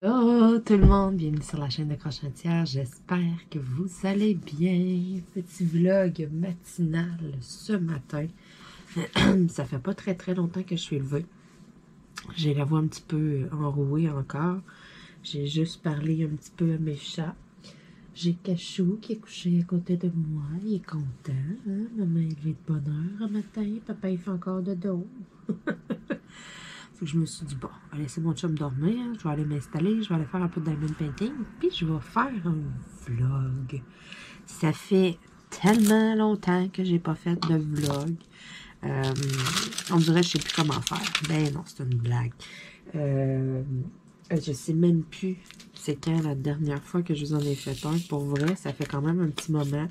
Oh tout le monde, bienvenue sur la chaîne de Crochetière, j'espère que vous allez bien. Petit vlog matinal ce matin. Ça fait pas très longtemps que je suis levée. J'ai la voix un petit peu enrouée encore. J'ai juste parlé un petit peu à mes chats. J'ai Cachou qui est couché à côté de moi, il est content. Hein? Maman est levée de bonne heure un matin, papa il fait encore de dos. Fait que je me suis dit, bon, je vais laisser mon chum dormir, je vais aller m'installer, je vais aller faire un peu de diamond painting, puis je vais faire un vlog. Ça fait tellement longtemps que j'ai pas fait de vlog. On dirait que je sais plus comment faire. Ben non, c'est une blague. Je sais même plus c'est quand la dernière fois que je vous en ai fait un. Pour vrai, ça fait quand même un petit moment.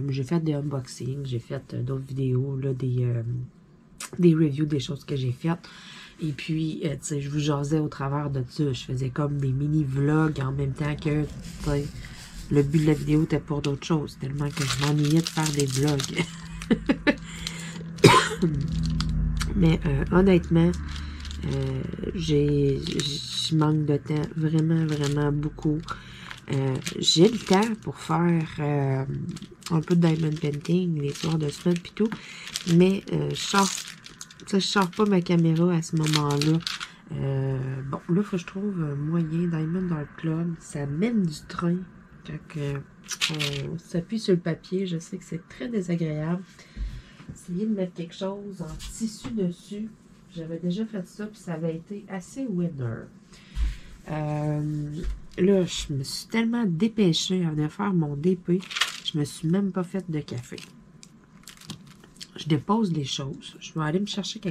J'ai fait des unboxings, j'ai fait d'autres vidéos, là, des reviews des choses que j'ai faites. Et puis, tu sais, je vous jasais au travers de ça. Je faisais comme des mini-vlogs en même temps que, tu sais, le but de la vidéo était pour d'autres choses. Tellement que je m'ennuyais de faire des vlogs. Mais honnêtement, je manque de temps. Vraiment beaucoup. J'ai le temps pour faire un peu de diamond painting les soirs de semaine puis tout. Mais je sors pas ma caméra à ce moment-là. Bon, là, il faut que je trouve un moyen. Diamond dans le club, ça mène du train. Quand on s'appuie sur le papier, je sais que c'est très désagréable. Essayer de mettre quelque chose en tissu dessus. J'avais déjà fait ça, puis ça avait été assez winner. Là, je me suis tellement dépêchée à venir faire mon DP, je me suis même pas fait de café. Je dépose les choses. Je vais aller me chercher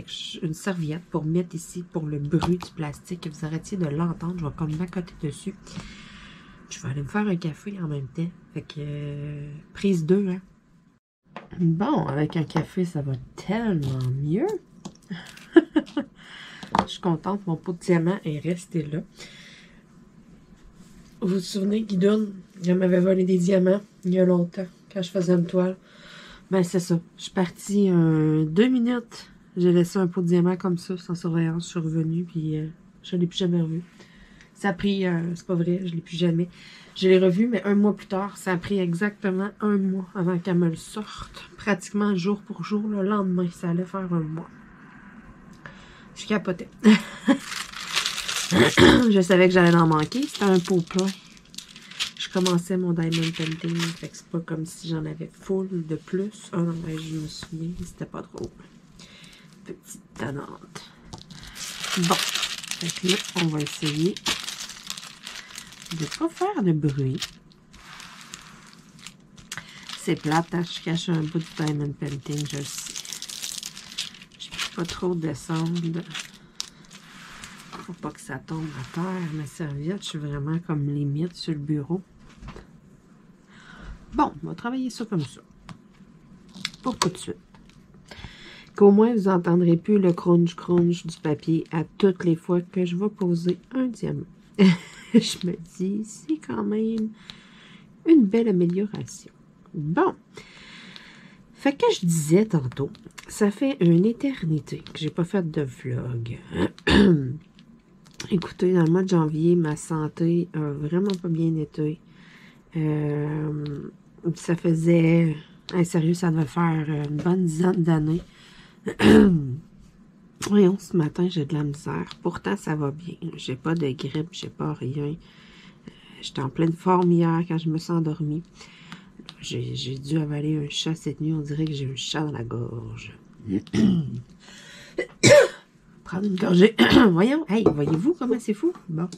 une serviette pour mettre ici pour le bruit du plastique. Vous arrêtiez de l'entendre. Je vais comme m'accoter dessus. Je vais aller me faire un café en même temps. Fait que, prise 2, hein. Bon, avec un café, ça va tellement mieux. Je suis contente. Mon pot de diamant est resté là. Vous vous souvenez, Guidoune, elle m'avait volé des diamants il y a longtemps, quand je faisais une toile. Ben, c'est ça. Je suis partie 2 minutes. J'ai laissé un pot de diamant comme ça, sans surveillance. Je suis revenue, puis je ne l'ai plus jamais revu. Ça a pris, c'est pas vrai, je ne l'ai plus jamais. Je l'ai revu, mais 1 mois plus tard, ça a pris exactement 1 mois avant qu'elle me le sorte. Pratiquement jour pour jour, le lendemain, ça allait faire 1 mois. Je capotais. Je savais que j'allais en manquer. C'était un pot plein. Je commençais mon diamond painting, fait que c'est pas comme si j'en avais full de plus. Ah non, mais je me souviens, c'était pas drôle. Petite tannante. Bon, fait que là, on va essayer de pas faire de bruit. C'est plate, hein? Je cache un bout de diamond painting, je le sais. Je peux pas trop descendre. Faut pas que ça tombe à terre, ma serviette. Je suis vraiment comme limite sur le bureau. Bon, on va travailler ça comme ça. Pour tout de suite. Qu'au moins, vous n'entendrez plus le crunch du papier à toutes les fois que je vais poser un diamant. Je me dis, c'est quand même une belle amélioration. Bon. Fait que je disais tantôt, ça fait une éternité que j'ai pas fait de vlog. Écoutez, dans le mois de janvier, ma santé a vraiment pas bien été. Ça faisait... sérieux, ça devait faire une bonne dizaine d'années. Voyons, ce matin, j'ai de la misère. Pourtant, ça va bien. J'ai pas de grippe, j'ai pas rien. J'étais en pleine forme hier quand je me suis endormie. J'ai dû avaler un chat cette nuit. On dirait que j'ai un chat dans la gorge. Prendre une gorgée. Voyons, hey, voyez-vous comment c'est fou? Bon.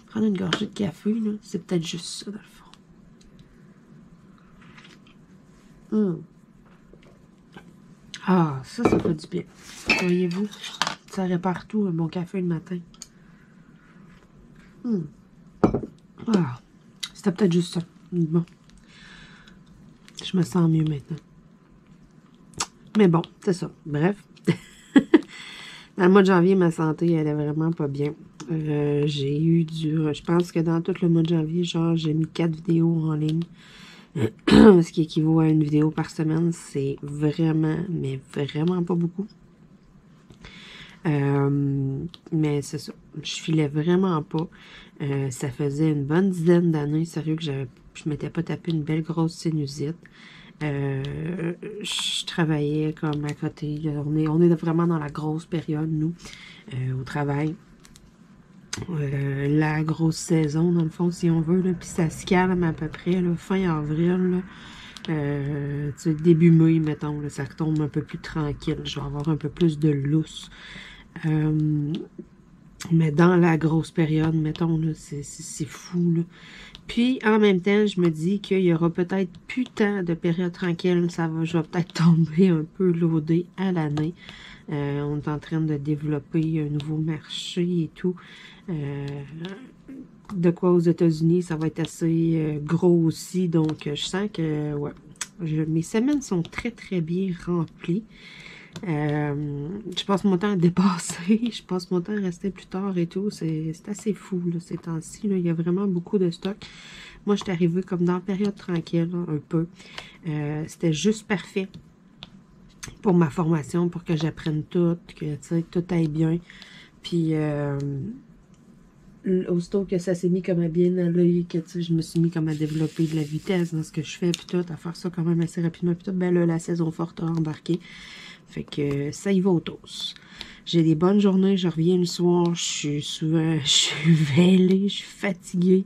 Prendre une gorgée de café, là, c'est peut-être juste ça, dans le fond. Ah, ça fait du bien. Voyez-vous, ça répare tout, mon café le matin. Ah, c'était peut-être juste ça. Bon. Je me sens mieux maintenant. Mais bon, c'est ça. Bref. Dans le mois de janvier, ma santé, elle est vraiment pas bien. J'ai eu je pense que dans tout le mois de janvier, genre, j'ai mis 4 vidéos en ligne. Ce qui équivaut à une vidéo par semaine. C'est vraiment, mais vraiment pas beaucoup. Mais c'est ça. Je filais vraiment pas. Ça faisait une bonne dizaine d'années, sérieux, que je m'étais pas tapé une belle grosse sinusite. Je travaillais comme à côté. On est vraiment dans la grosse période, nous, au travail. La grosse saison, dans le fond, si on veut, là, puis ça se calme à peu près, là, fin avril, début mai, mettons, là, ça retombe un peu plus tranquille. Je vais avoir un peu plus de lousse. Mais dans la grosse période, mettons, c'est fou, là. Puis, en même temps, je me dis qu'il y aura peut-être plus tant de période tranquille. Je vais peut-être tomber un peu loadé à l'année. On est en train de développer un nouveau marché et tout. De quoi aux États-Unis, ça va être assez gros aussi. Donc, je sens que, ouais, mes semaines sont très, très bien remplies. Je passe mon temps à dépasser, je passe mon temps à rester plus tard et tout. C'est assez fou, là, ces temps-ci. Il y a vraiment beaucoup de stock. Moi, je suis arrivée comme dans la période tranquille, là, un peu. C'était juste parfait pour ma formation, pour que j'apprenne tout, que tout aille bien. Puis, aussitôt que ça s'est mis comme à bien aller, que je me suis mis comme à développer de la vitesse dans ce que je fais, puis tout, à faire ça quand même assez rapidement, puis tout, ben là, la saison forte a embarqué. Fait que ça y va au toast. J'ai des bonnes journées, je reviens le soir, je suis vêlée, je suis fatiguée.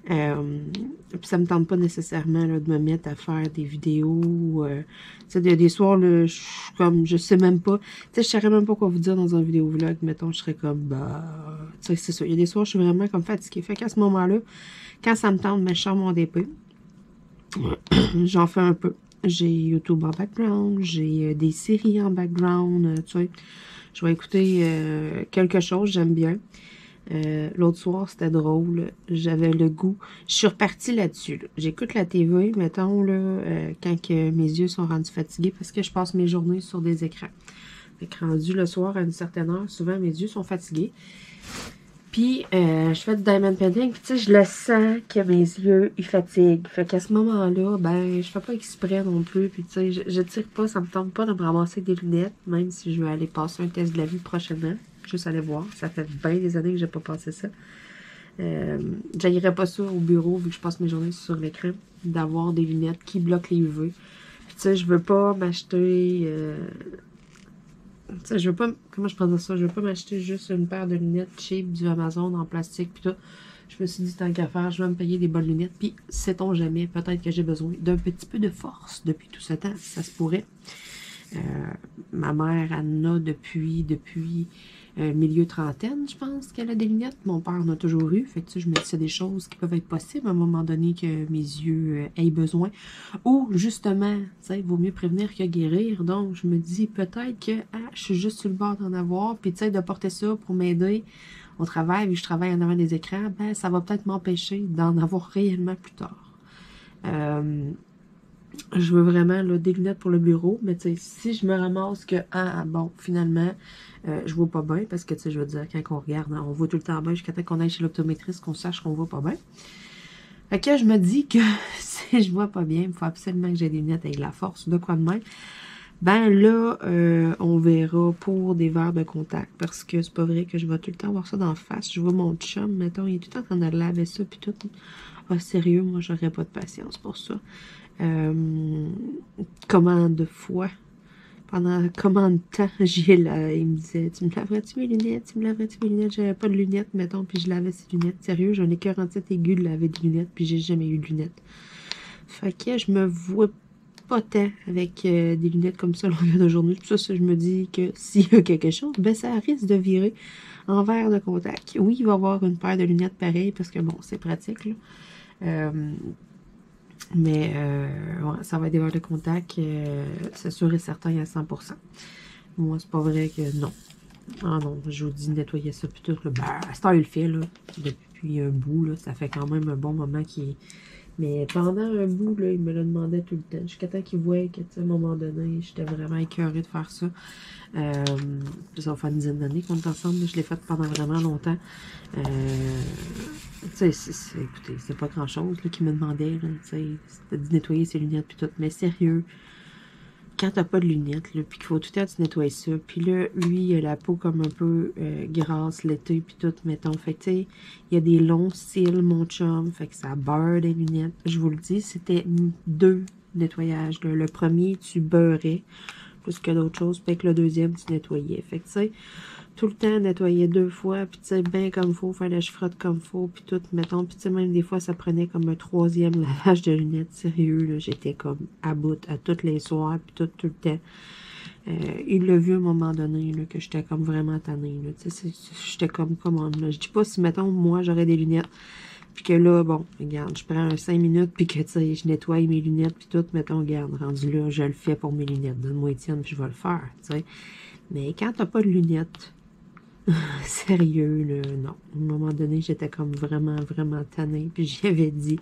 Puis ça me tente pas nécessairement là, de me mettre à faire des vidéos. Il y a des soirs, là, je sais même pas. Je saurais même pas quoi vous dire dans un vidéo vlog. Mettons, je serais comme, bah, c'est ça. Il y a des soirs, je suis vraiment comme fatiguée. Fait qu'à ce moment-là, quand ça me tente, je sors mon DP. J'en fais un peu. J'ai YouTube en background, j'ai des séries en background, tu sais. Je vais écouter quelque chose, j'aime bien. L'autre soir, c'était drôle. J'avais le goût. Je suis repartie là-dessus. Là. J'écoute la TV, mettons, là, quand que mes yeux sont rendus fatigués, parce que je passe mes journées sur des écrans. Fait que rendu le soir à une certaine heure, souvent mes yeux sont fatigués. Puis, je fais du diamond painting, puis tu sais, je le sens que mes yeux, ils fatiguent. Fait qu'à ce moment-là, ben, je fais pas exprès non plus, puis tu sais, je tire pas, ça me tente pas de me ramasser des lunettes, même si je vais aller passer un test de la vue prochainement. Juste aller voir, ça fait bien des années que j'ai pas passé ça. J'aillerais pas ça au bureau, vu que je passe mes journées sur l'écran, d'avoir des lunettes qui bloquent les UV. Puis tu sais, je veux pas m'acheter... tu sais, je veux pas... Comment je présente ça? Je veux pas m'acheter juste une paire de lunettes cheap du Amazon en plastique, puis tout. Je me suis dit, tant qu'à faire, je vais me payer des bonnes lunettes. Puis, sait-on jamais, peut-être que j'ai besoin d'un petit peu de force depuis tout ce temps. Ça se pourrait. Ma mère en a depuis milieu trentaine, je pense qu'elle a des lunettes. Mon père en a toujours eu. Fait que, tu sais, je me dis, c'est des choses qui peuvent être possibles à un moment donné que mes yeux aient besoin. Ou, justement, tu sais, il vaut mieux prévenir que guérir. Donc, je me dis, peut-être que je suis juste sur le bord d'en avoir. Puis, tu sais, de porter ça pour m'aider au travail, vu que je travaille en avant des écrans, ben, ça va peut-être m'empêcher d'en avoir réellement plus tard. Je veux vraiment là, des lunettes pour le bureau, mais tu sais, si je me ramasse que, bon, finalement, je vois pas bien, parce que, tu sais, je veux dire, quand on regarde, on voit tout le temps bien jusqu'à temps qu'on aille chez l'optométriste, qu'on sache qu'on voit pas bien. Fait que je me dis que si je vois pas bien, il faut absolument que j'ai des lunettes avec la force, de quoi de même. Ben là, on verra pour des verres de contact, parce que c'est pas vrai que je vais tout le temps avoir ça d'en face. Je vois mon chum, mettons, il est tout le temps en train de laver ça, puis tout. Ah, sérieux, moi, j'aurais pas de patience pour ça. Combien de fois, pendant combien de temps, il me disait, tu me laverais-tu mes lunettes, j'avais pas de lunettes, mettons, puis je lavais ses lunettes, sérieux, j'en ai 47 aigus de laver des lunettes, puis j'ai jamais eu de lunettes. Fait que je me vois pas tant avec des lunettes comme ça longueur de journée, puis ça, je me dis que s'il y a quelque chose, ben ça risque de virer en verre de contact. Oui, il va y avoir une paire de lunettes pareilles, parce que bon, c'est pratique, là. Mais ouais, ça va être des verres de contact, c'est sûr et certain à 100%. Moi, c'est pas vrai que non. Ah non, je vous dis nettoyer ça puis tout. Là, ben, à cette heure, il le fait là, depuis un bout. Là, ça fait quand même un bon moment qu'il... Mais pendant un bout, là, il me le demandait tout le temps. Jusqu'à temps qu'il voyait qu'à un moment donné, j'étais vraiment écœurée de faire ça. Ça va faire une dizaine d'années qu'on est ensemble. Là, je l'ai fait pendant vraiment longtemps. Tu sais, écoutez, c'est pas grand-chose qu'il me demandait. C'était de nettoyer ses lunettes puis tout. Mais sérieux, quand t'as pas de lunettes, là, puis qu'il faut tout le temps tu nettoies ça, puis là, lui, il a la peau comme un peu grasse l'été, puis tout, mettons. Fait que, tu sais, il y a des longs cils, mon chum, fait que ça beurre des lunettes. Je vous le dis, c'était 2 nettoyages, là. Le premier, tu beurrais, plus que d'autres choses, puis que le deuxième, tu nettoyais. Fait que, tu sais, tout le temps nettoyer 2 fois, puis tu sais, bien comme faut, fallait que je frotte comme faut, puis tout, mettons, puis tu sais, même des fois, ça prenait comme un 3e lavage de lunettes, sérieux, là, j'étais comme à bout, à tous les soirs, puis tout le temps. Il l'a vu à un moment donné, là, que j'étais comme vraiment tannée, là, tu sais, j'étais comme, comment, là, je dis pas si, mettons, moi, j'aurais des lunettes, puis que là, bon, regarde, je prends 5 minutes, puis que, tu sais, je nettoie mes lunettes, puis tout, mettons, regarde, rendu là, je le fais pour mes lunettes, donne-moi Étienne, puis je vais le faire, tu sais. Mais quand t'as pas de lunettes, sérieux, là, non. À un moment donné, j'étais comme vraiment, vraiment tannée. Puis j'avais dit,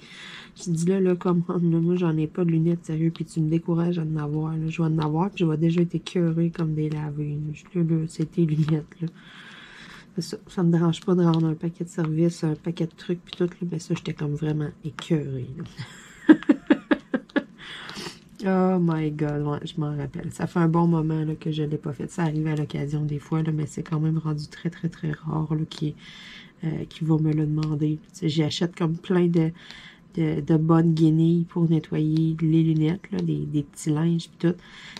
je dis là, comment, là, moi, j'en ai pas de lunettes, sérieux, puis tu me décourages à en avoir, là. Je vais en avoir, puis je vais déjà être écœurée comme des lavées. Là, c'est tes lunettes, là. Ça me dérange pas de rendre un paquet de services, un paquet de trucs, puis tout, là, mais ça, j'étais comme vraiment écœurée, là. Oh my God, ouais, je m'en rappelle. Ça fait un bon moment là, que je ne l'ai pas fait. Ça arrive à l'occasion des fois, là, mais c'est quand même rendu très, très, très rare là, qui va me le demander. J'achète comme plein de bonnes guenilles pour nettoyer les lunettes, là, des petits linges puis tout.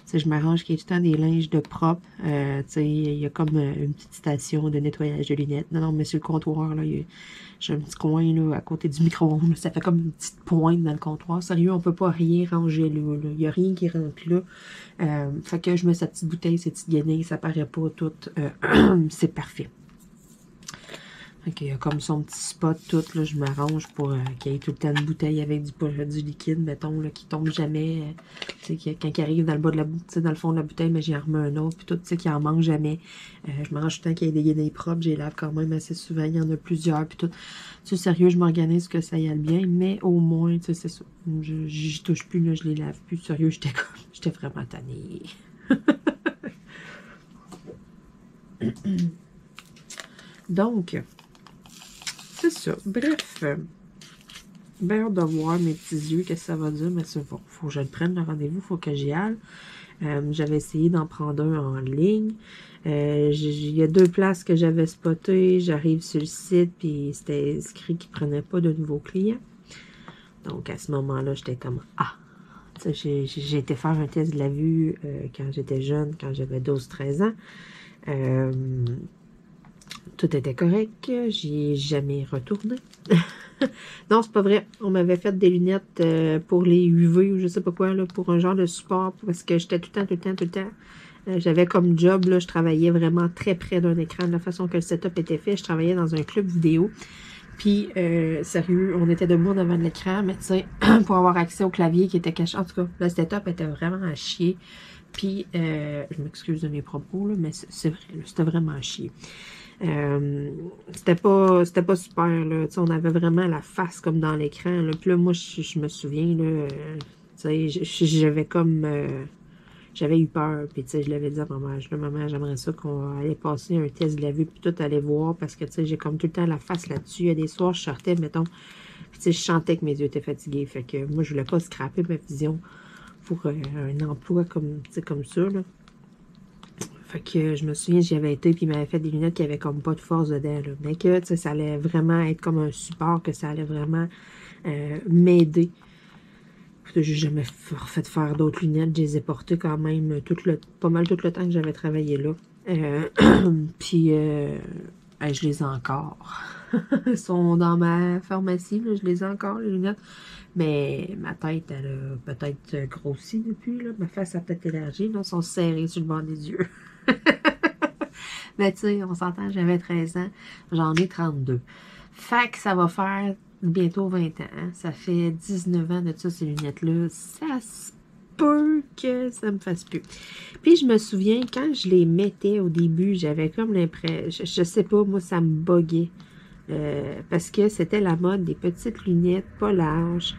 T'sais, je m'arrange qu'il y ait tout le temps des linges de propre. Il y a comme une petite station de nettoyage de lunettes. Non, mais sur le comptoir, là, j'ai un petit coin là, à côté du micro-ondes. Ça fait comme une petite pointe dans le comptoir. Sérieux, on peut pas rien ranger là. Il n'y a rien qui rentre là. Fait que je mets sa petite bouteille, ses petites guenilles, ça paraît pas tout. C'est parfait. Ok, il y a comme son petit spot tout, là, je m'arrange pour qu'il y ait tout le temps une bouteille avec du liquide, mettons, là, qui tombe jamais. Tu sais, quand il arrive dans le bas de la bouteille, dans le fond de la bouteille, mais j'en remets un autre, puis tout, tu sais, qu'il en manque jamais. Je m'arrange tout le temps qu'il y ait des guenilles propres, j'ai lave quand même assez souvent, il y en a plusieurs, puis tout. Tu sais, sérieux, je m'organise que ça y aille bien, mais au moins, tu sais, c'est ça. J'y touche plus, là, je les lave plus. Sérieux, j'étais vraiment tannée. Donc, c'est ça. Bref, bien hâte de voir mes petits yeux, qu'est-ce que ça va dire, mais c'est bon. Faut que je le prenne le rendez-vous, faut que j'y aille. J'avais essayé d'en prendre un en ligne. Il y a 2 places que j'avais spotées. J'arrive sur le site, puis c'était écrit qu'ils ne prenaient pas de nouveaux clients. Donc, à ce moment-là, j'étais comme, ah! J'ai été faire un test de la vue quand j'étais jeune, quand j'avais 12-13 ans. Tout était correct, j'y ai jamais retourné. Non, c'est pas vrai. On m'avait fait des lunettes pour les UV ou je sais pas quoi, là, pour un genre de support, parce que j'étais tout le temps. J'avais comme job, là, je travaillais vraiment très près d'un écran, de la façon que le setup était fait. Je travaillais dans un club vidéo. Puis, sérieux, on était debout devant l'écran, mais tu sais, pour avoir accès au clavier qui était caché. En tout cas, le setup était vraiment à chier. Puis, je m'excuse de mes propos, là, mais c'est vrai, c'était vraiment à chier. C'était pas super, là. T'sais, on avait vraiment la face comme dans l'écran, là. Puis là, moi, je me souviens, là, tu sais, j'avais comme... j'avais eu peur, puis tu sais, je l'avais dit à maman, maman, j'aimerais ça qu'on allait passer un test de la vue, puis tout aller voir, parce que tu sais, j'ai comme tout le temps la face là-dessus. Il y a des soirs, je sortais, mettons, puis tu sais, je sentais que mes yeux étaient fatigués. Fait que moi, je voulais pas scraper ma vision pour un emploi comme ça, là. Fait que je me souviens, j'y avais été, puis il m'avait fait des lunettes qui avaient comme pas de force dedans, là. Mais que, tu sais, ça allait vraiment être comme un support, que ça allait vraiment m'aider. J'ai jamais refait faire d'autres lunettes. Je les ai portées quand même pas mal tout le temps que j'avais travaillé là. Puis, je les ai encore. Ils sont dans ma pharmacie, là, je les ai encore, les lunettes. Mais ma tête, elle a peut-être grossi depuis, là. Ma face a peut-être élargi, là. Ils sont serrés sur le bord des yeux. Mais tu sais, on s'entend, j'avais 13 ans. J'en ai 32. Fait que ça va faire bientôt 20 ans. Hein? Ça fait 19 ans de ça, ces lunettes-là. Ça se peut que ça me fasse plus. Puis je me souviens, quand je les mettais au début, j'avais comme l'impression... Je sais pas, moi, ça me buguait. Parce que c'était la mode des petites lunettes, pas larges.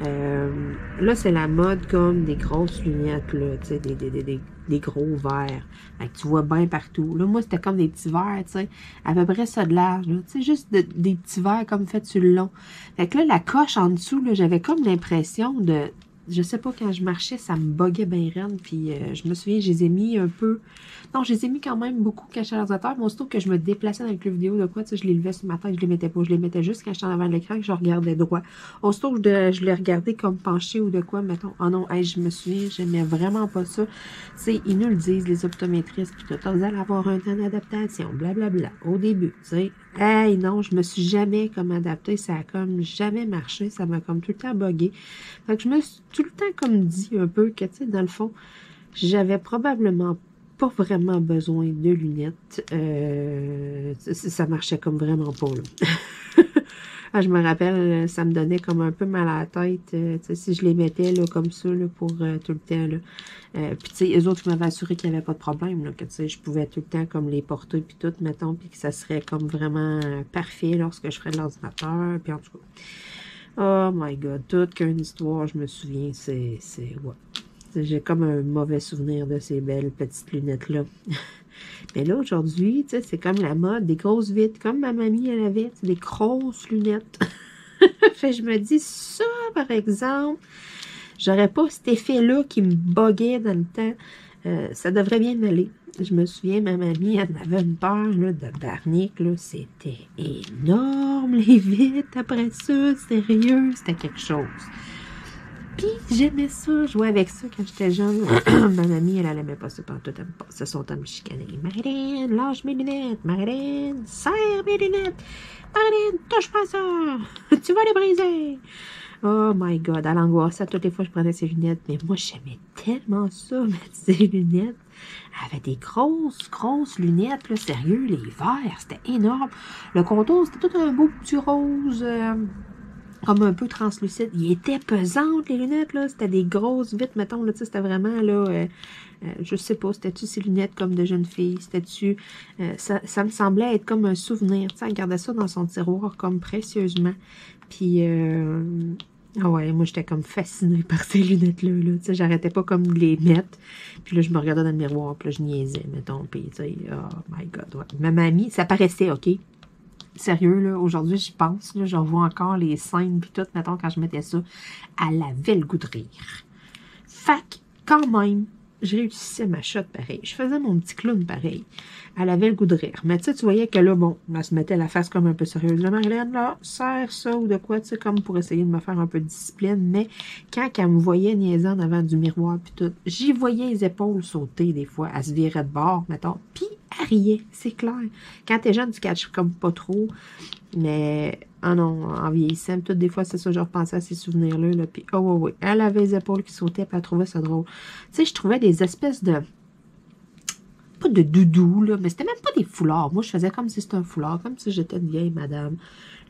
Là, c'est la mode comme des grosses lunettes, là, tu sais, des gros verres. Fait que tu vois bien partout. Là, moi, c'était comme des petits verres, tu sais, à peu près ça de large, tu sais, juste des petits verres comme faits sur le long. Fait que là, la coche en dessous, là, j'avais comme l'impression je sais pas, quand je marchais, ça me buguait bien raide. Puis je me souviens, je les ai mis un peu... Non, je les ai mis quand même beaucoup quand j'étais dans la terre. Mais aussitôt que je me déplaçais dans le club vidéo de quoi, tu sais, je les levais ce matin, je les mettais pas. Je les mettais juste quand j'étais en avant de l'écran, que je regardais droit. Aussitôt que je les regardais comme penché ou de quoi, mettons. Oh non, hey, je me souviens, j'aimais vraiment pas ça. Tu sais, ils nous le disent, les optométristes, puis tout. Vous allez avoir un temps d'adaptation, blablabla, au début, tu sais. Hey, non, je me suis jamais comme adaptée. Ça a comme jamais marché. Ça m'a comme tout le temps bugué. Fait que je me suis tout le temps comme dit un peu que, tu sais, dans le fond, j'avais probablement pas vraiment besoin de lunettes. Ça marchait comme vraiment pas, là. Ah, je me rappelle, ça me donnait comme un peu mal à la tête, si je les mettais là, comme ça là, pour tout le temps. Là. Puis, tu sais, eux autres, ils m'avaient assuré qu'il n'y avait pas de problème, là, que je pouvais tout le temps comme les porter, puis tout, mettons, puis que ça serait comme vraiment parfait lorsque je ferais de l'ordinateur, puis en tout cas. Oh my God, toute qu'une histoire, je me souviens, ouais. J'ai comme un mauvais souvenir de ces belles petites lunettes-là. Mais là, aujourd'hui, tu sais, c'est comme la mode, des grosses vitres, comme ma mamie, elle avait, des grosses lunettes. Fait je me dis, ça, par exemple, j'aurais pas cet effet-là qui me buguait dans le temps. Ça devrait bien aller. Je me souviens, ma mamie, elle avait une peur là, de barnique, là. C'était énorme, les vitres, après ça, sérieux, c'était quelque chose. Puis j'aimais ça, jouer avec ça quand j'étais jeune. Ma mamie, elle aimait pas ça partout, elle aime pas ça, son temps me chicaner. Marilyn, lâche mes lunettes. Marilyn, serre mes lunettes. Marilyn, touche pas ça. Tu vas les briser. Oh my God, elle angoissait toutes les fois que je prenais ses lunettes. Mais moi, j'aimais tellement ça, mettre ses lunettes. Elle avait des grosses lunettes, là, sérieux, les verres, c'était énorme. Le contour, c'était tout un beau petit rose... comme un peu translucide. Il était pesante, les lunettes, là. C'était des grosses vitres, mettons, là, tu sais, c'était vraiment, là, je sais pas, c'était-tu ces lunettes comme de jeune fille? C'était-tu... ça me semblait être comme un souvenir, tu sais, elle gardait ça dans son tiroir comme précieusement. Puis, ah ouais, moi, j'étais comme fascinée par ces lunettes-là, là. Tu sais, j'arrêtais pas comme de les mettre. Puis là, je me regardais dans le miroir, puis là, je niaisais, mettons, puis, tu sais, oh my God, ouais. Ma mamie, ça paraissait, OK? Sérieux, là, aujourd'hui, j'y pense, là, je revois encore les scènes, puis tout, mettons, quand je mettais ça, elle avait le goût de rire. Fac, quand même, je réussissais ma shot pareil. Je faisais mon petit clown pareil. Elle avait le goût de rire. Mais tu sais, tu voyais que là, bon, elle se mettait la face comme un peu sérieuse. Là, Marilyn, là, serre ça ou de quoi, tu sais, comme pour essayer de me faire un peu de discipline. Mais quand elle me voyait niaisant devant du miroir, puis tout, j'y voyais les épaules sauter des fois. Elle se virait de bord, mettons. Puis elle riait, c'est clair. Quand t'es jeune, tu catches comme pas trop. Mais, ah non, en vieillissant, toutes des fois, c'est ça, je repensais à ces souvenirs-là, là, puis, oh, ouais, elle avait les épaules qui sautaient, puis elle trouvait ça drôle. Tu sais, je trouvais des espèces de, pas de doudou, là, mais c'était même pas des foulards. Moi, je faisais comme si c'était un foulard, comme si j'étais une vieille madame.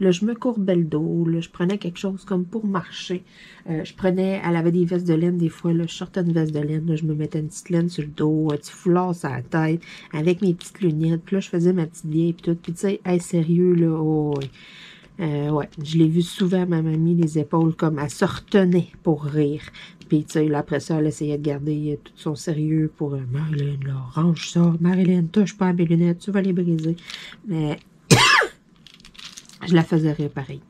Là, je me courbais le dos, là, je prenais quelque chose comme pour marcher. Elle avait des vestes de laine, des fois, là, je sortais une veste de laine, là, je me mettais une petite laine sur le dos, un petit foulard sur la tête, avec mes petites lunettes, puis là, je faisais ma petite vieille, puis tout, puis tu sais, hey, sérieux, là, oh, ouais, je l'ai vu souvent, ma mamie, les épaules, comme elle se retenait pour rire. Puis, tu sais, là, après ça, elle essayait de garder tout son sérieux pour Marilyn, là, range ça, Marilyn, touche pas à mes lunettes, tu vas les briser. Mais, je la faisais rire pareil.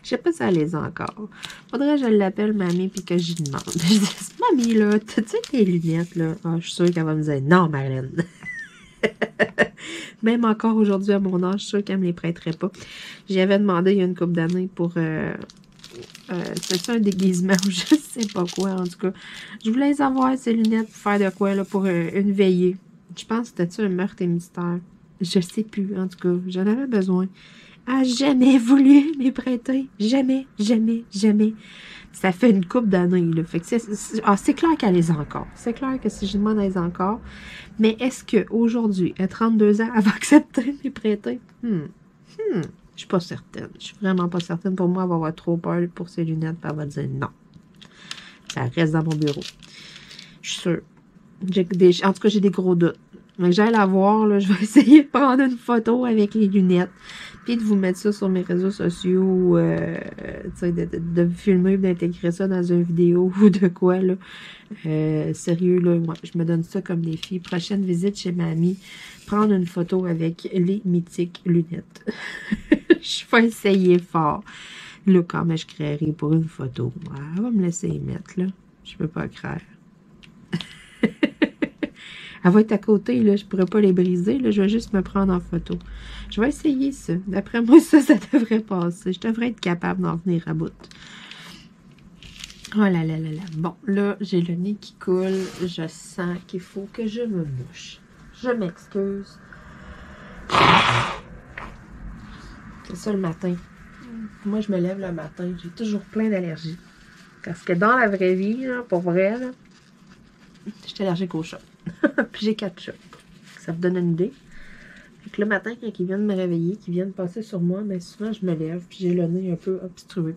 Je sais pas si elle les a encore. Faudrait que je l'appelle mamie puis que j'y demande. Je dis, mamie, là, t'as-tu tes lunettes, là? Ah, je suis sûre qu'elle va me dire, non, Marilyn. Même encore aujourd'hui, à mon âge, je suis sûre qu'elle me les prêterait pas. J'y avais demandé il y a une couple d'années pour... c'est un déguisement ou je sais pas quoi, en tout cas. Je voulais les avoir, ces lunettes, pour faire de quoi, là, pour une veillée. Je pense que c'était-tu un meurtre et mystère. Je sais plus, en tout cas. J'en avais besoin. Elle n'a jamais voulu m'y prêter. Jamais, jamais, jamais. Ça fait une couple d'années, là. Fait que c'est clair qu'elle les a encore. C'est clair que si je demande, elle les a encore. Mais est-ce qu'aujourd'hui, à 32 ans, elle va accepter de m'y prêter? Je suis pas certaine. Je suis vraiment pas certaine. Pour moi, elle va avoir trop peur pour ses lunettes. Puis elle va dire non. Ça reste dans mon bureau. Je suis sûre. En tout cas, j'ai des gros doutes. Donc, j'aille la voir, là, je vais essayer de prendre une photo avec les lunettes, puis de vous mettre ça sur mes réseaux sociaux, de filmer, d'intégrer ça dans une vidéo ou de quoi, là. Sérieux, là, moi, je me donne ça comme défi. Prochaine visite chez mamie, prendre une photo avec les mythiques lunettes. Je vais essayer fort. Là, comment je créerai pour une photo? Elle va me laisser y mettre, là. Je peux pas créer. Elle va être à côté, là. Je pourrais pas les briser, là. Je vais juste me prendre en photo. Je vais essayer ça. D'après moi, ça devrait passer. Je devrais être capable d'en venir à bout. Oh là là là là. Bon, là, j'ai le nez qui coule. Je sens qu'il faut que je me mouche. Je m'excuse. C'est ça le matin. Moi, je me lève le matin. J'ai toujours plein d'allergies. Parce que dans la vraie vie, là, pour vrai, là, je suis allergique aux chats. Puis j'ai 4 chats. Ça vous donne une idée. Fait que le matin, quand ils viennent me réveiller, qu'ils viennent passer sur moi, bien souvent, je me lève, puis j'ai le nez un peu obstrué.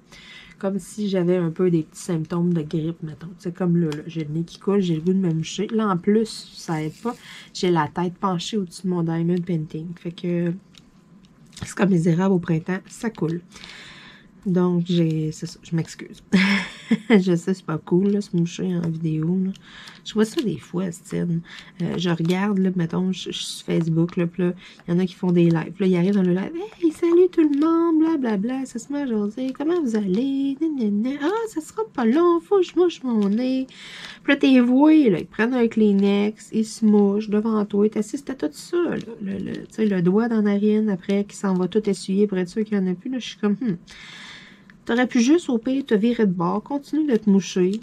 Comme si j'avais un peu des petits symptômes de grippe, mettons. C'est comme là, j'ai le nez qui coule, j'ai le goût de me moucher. Là, en plus, ça aide pas. J'ai la tête penchée au-dessus de mon diamond painting. Fait que c'est comme les érables au printemps, ça coule. Donc, c'est ça, je m'excuse. Je sais, c'est pas cool, là, se moucher en vidéo, là. Je vois ça des fois, Stine. Je regarde, là, mettons, je suis sur Facebook, là, puis là, il y en a qui font des lives. Là, ils arrivent dans le live, « Hey, salut tout le monde, blablabla, ça se met à jaser, comment vous allez? Ah, ça sera pas long, faut que je mouche mon nez. » Puis là, t'es voué, là, ils prennent un Kleenex, ils se mouchent devant toi, t'assistes à tout ça, là, tu sais, le doigt dans la narine, après, qui s'en va tout essuyer pour être sûr qu'il y en a plus, là, je suis comme, T'aurais pu juste, au pire, te virer de bord, continuer de te moucher,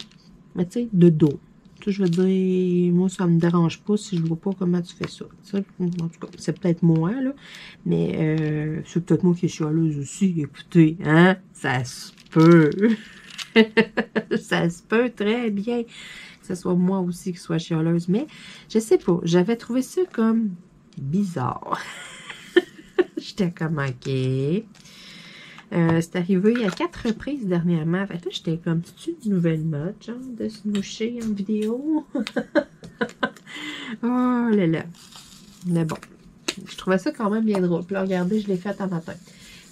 mais tu sais, de dos. Tu sais, je veux dire, moi, ça me dérange pas si je vois pas comment tu fais ça. Tu sais, en tout cas, c'est peut-être moi, là, mais c'est peut-être moi qui suis chialeuse aussi. Écoutez, hein, ça se peut. Ça se peut très bien que ce soit moi aussi qui soit chialeuse, mais je sais pas, j'avais trouvé ça comme bizarre. J'étais comme, OK. C'est arrivé à 4 reprises dernièrement. Fait que là, j'étais comme, c'est-tu une nouvelle mode, genre, de se moucher en vidéo? Oh là là. Mais bon, je trouvais ça quand même bien drôle. Puis là, regardez, je l'ai fait en matin.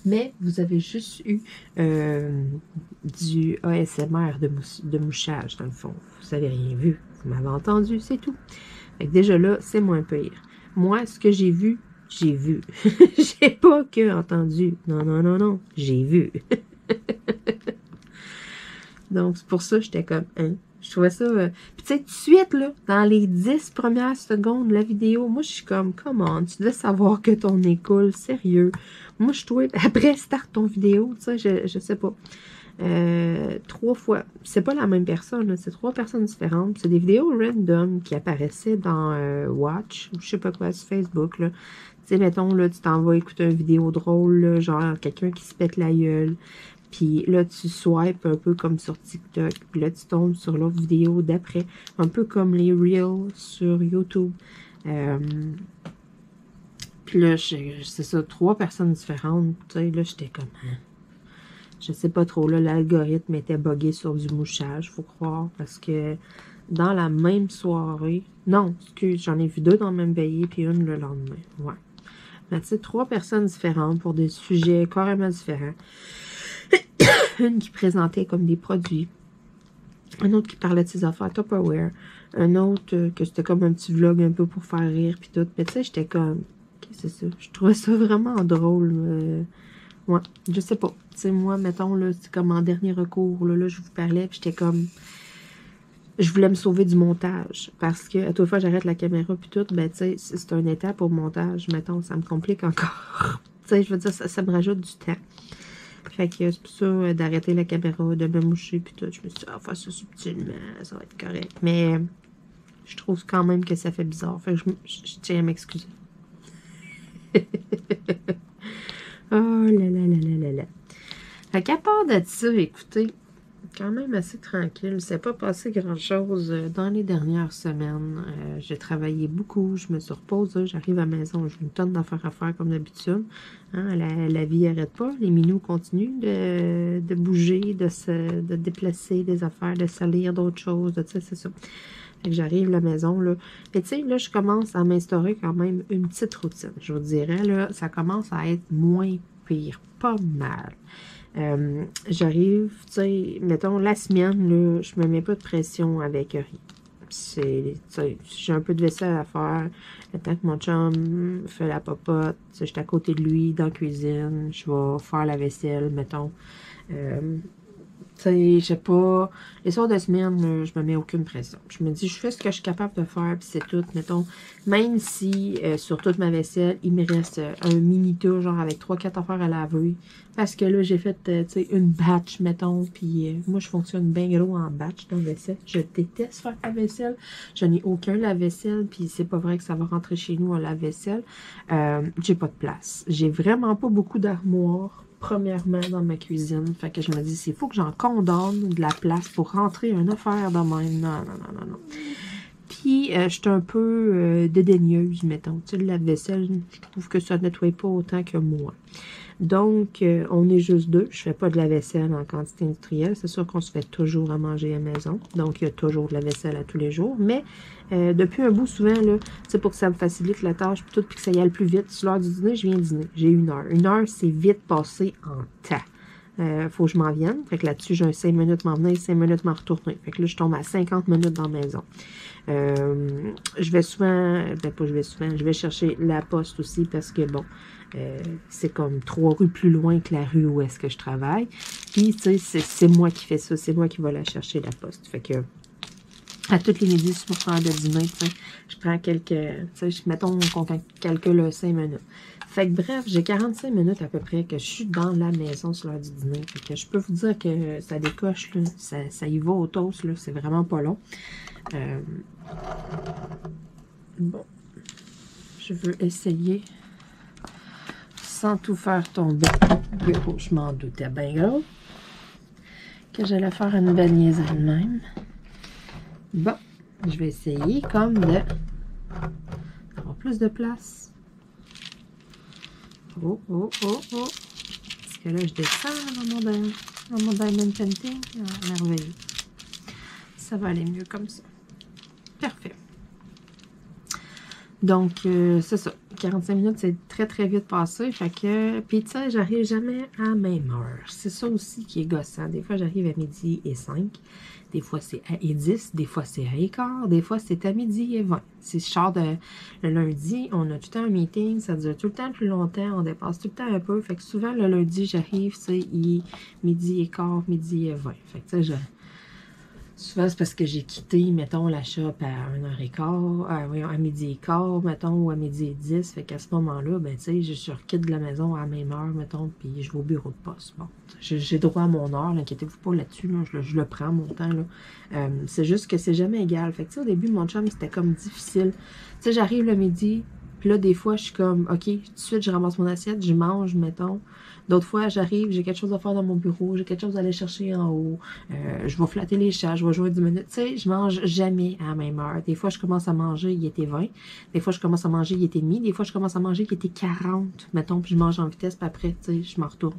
Mais vous avez juste eu du ASMR de mouchage, dans le fond. Vous n'avez rien vu. Vous m'avez entendu, c'est tout. Fait que déjà là, c'est moins pire. Moi, ce que j'ai vu, j'ai vu. J'ai pas que entendu. Non, non, non, non. J'ai vu. Donc, c'est pour ça que j'étais comme, hein. Je trouvais ça... Puis tu sais, tout de suite, là, dans les 10 premières secondes de la vidéo, moi, je suis comme, come on, tu devais savoir que ton nez coule, sérieux. Moi, je trouvais... Après, start ton vidéo, tu sais, je sais pas. 3 fois. C'est pas la même personne, c'est 3 personnes différentes. C'est des vidéos random qui apparaissaient dans Watch, ou je sais pas quoi, sur Facebook, là. Tu sais, mettons, là, tu t'en vas écouter une vidéo drôle, là, genre quelqu'un qui se pète la gueule. Puis là, tu swipes un peu comme sur TikTok. Puis là, tu tombes sur l'autre vidéo d'après. Un peu comme les Reels sur YouTube. Puis là, c'est ça, 3 personnes différentes. Tu sais, là, j'étais comme... Je sais pas trop, là, l'algorithme était buggé sur du mouchage, faut croire, parce que dans la même soirée, non, excuse, j'en ai vu 2 dans le même veillée, puis une le lendemain, ouais. Mais tu sais, 3 personnes différentes pour des sujets carrément différents. Une qui présentait comme des produits, un autre qui parlait de ses affaires Tupperware, un autre que c'était comme un petit vlog un peu pour faire rire, puis tout, mais tu sais, j'étais comme, qu'est-ce que c'est ça? Je trouvais ça vraiment drôle, ouais, je sais pas. Tu sais, moi, mettons, là, c'est comme en dernier recours, là, je vous parlais, puis j'étais comme... Je voulais me sauver du montage, parce que à toute fois, j'arrête la caméra, puis tout, ben, tu sais, c'est une étape au montage, mettons, ça me complique encore. Tu sais, je veux dire, ça me rajoute du temps. Fait que c'est pour ça, d'arrêter la caméra, de me moucher, puis tout, je me suis dit, ah, faire ça subtilement, ça va être correct. Mais je trouve quand même que ça fait bizarre. Fait que je tiens à m'excuser. Oh là là là là là là. Fait qu'à part de ça, écoutez, quand même assez tranquille. C'est pas passé grand-chose dans les dernières semaines. J'ai travaillé beaucoup, je me suis reposée, j'arrive à la maison, j'ai une tonne d'affaires à faire comme d'habitude. Hein, la vie n'arrête pas, les minous continuent de bouger, de déplacer des affaires, de salir d'autres choses, tu sais, c'est ça. Fait que j'arrive à la maison, là. Mais tu sais, là, je commence à m'instaurer quand même une petite routine. Je vous dirais, là, ça commence à être moins pire, pas mal. J'arrive, tu sais, mettons, la semaine, là, je me mets pas de pression avec rien. C'est, tu sais, j'ai un peu de vaisselle à faire. Le temps que mon chum fait la popote, je suis à côté de lui, dans la cuisine, je vais faire la vaisselle, mettons. Tu sais, j'ai pas... Les soirs de semaine, je me mets aucune pression. Je me dis, je fais ce que je suis capable de faire, puis c'est tout, mettons. Même si, sur toute ma vaisselle, il me reste un mini-tas, genre avec 3-4 affaires à laver. Parce que là, j'ai fait, tu sais, une batch, mettons, puis moi, je fonctionne bien gros en batch dans la vaisselle. Je déteste faire la vaisselle. Je n'ai aucun lave-vaisselle, puis c'est pas vrai que ça va rentrer chez nous à lave-vaisselle. J'ai pas de place. J'ai vraiment pas beaucoup d'armoires. Premièrement, dans ma cuisine. Fait que je me dis, il faut que j'en condamne de la place pour rentrer une affaire dans même. Non, non, non, non, non. Puis, je suis un peu dédaigneuse, mettons. Tu sais, le lave-vaisselle, je trouve que ça ne nettoie pas autant que moi. Donc, on est juste deux. Je fais pas de la vaisselle en quantité industrielle. C'est sûr qu'on se fait toujours à manger à la maison. Donc, il y a toujours de la vaisselle à tous les jours. Mais, depuis un bout, souvent, là, c'est pour que ça me facilite la tâche, puis tout, puis que ça y aille plus vite. Sur l'heure du dîner, je viens dîner. J'ai 1 heure. 1 heure, c'est vite passé en temps. Faut que je m'en vienne. Fait que là-dessus, j'ai un 5 minutes m'en venir, 5 minutes m'en retourner. Fait que là, je tombe à 50 minutes dans la maison. Je vais souvent, ben pas je vais souvent, je vais chercher la poste aussi parce que bon, c'est comme 3 rues plus loin que la rue où est-ce que je travaille. Puis, tu sais, c'est moi qui fais ça, c'est moi qui vais la chercher la poste. Fait que, à tous les midis, sur mon heure de dîner, tu sais, je prends quelques, tu sais, mettons qu'on calcule 5 minutes. Fait que bref, j'ai 45 minutes à peu près que je suis dans la maison sur l'heure du dîner. Fait que je peux vous dire que ça décoche, là, ça y va au toast, là, c'est vraiment pas long. Bon, je veux essayer sans tout faire tomber. Je m'en doutais bien gros que j'allais faire une belle niaiserie de même. Bon, je vais essayer comme de avoir plus de place. Oh, oh, oh, oh. Parce que là, je descends dans mon diamond painting. Ah, merveilleux. Ça va aller mieux comme ça. Parfait. Donc, c'est ça. 45 minutes, c'est très, très vite passé. Fait que, puis tu sais, j'arrive jamais à la même heure. C'est ça aussi qui est gossant. Des fois, j'arrive à 12h05. Des fois, c'est à 10. Des fois, c'est à 15. Des fois, c'est à 12h20. Si je sors le lundi, on a tout le temps un meeting. Ça dure tout le temps plus longtemps. On dépasse tout le temps un peu. Fait que souvent, le lundi, j'arrive, tu sais, 12h15, 12h20. Fait que, tu sais, souvent, c'est parce que j'ai quitté, mettons, la shop à 1h15, à 12h15, mettons, ou à 12h10. Fait qu'à ce moment-là, ben, tu sais, je requitte de la maison à la même heure, mettons, puis je vais au bureau de poste. Bon, j'ai droit à mon heure, inquiétez-vous pas là-dessus, là, je le prends, mon temps, là. C'est juste que c'est jamais égal. Fait que, tu sais, au début, mon chum, c'était comme difficile. Tu sais, j'arrive le midi, puis là, des fois, je suis comme, OK, tout de suite, je ramasse mon assiette, je mange, mettons. D'autres fois, j'arrive, j'ai quelque chose à faire dans mon bureau, j'ai quelque chose à aller chercher en haut, je vais flatter les chats, je vais jouer 10 minutes. Tu sais, je mange jamais à la même heure. Des fois, je commence à manger, il était 20. Des fois, je commence à manger, il était demi. Des fois, je commence à manger, il était 40, mettons, puis je mange en vitesse, puis après, tu sais, je m'en retourne.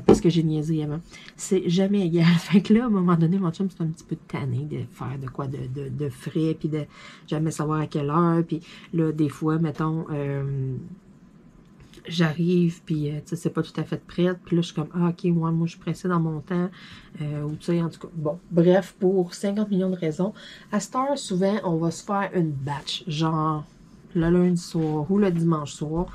Parce que j'ai niaisé avant. C'est jamais égal. Fait que là, à un moment donné, mon chum, c'est un petit peu tanné de faire de quoi de frais, puis de jamais savoir à quelle heure. Puis là, des fois, mettons... j'arrive, puis tu sais, c'est pas tout à fait prête, puis là, je suis comme, ah, ok, moi, je suis pressée dans mon temps, ou tu sais, en tout cas, bon, bref, pour 50 millions de raisons, à cette heure, souvent, on va se faire une batch, genre, le lundi soir, ou le dimanche soir,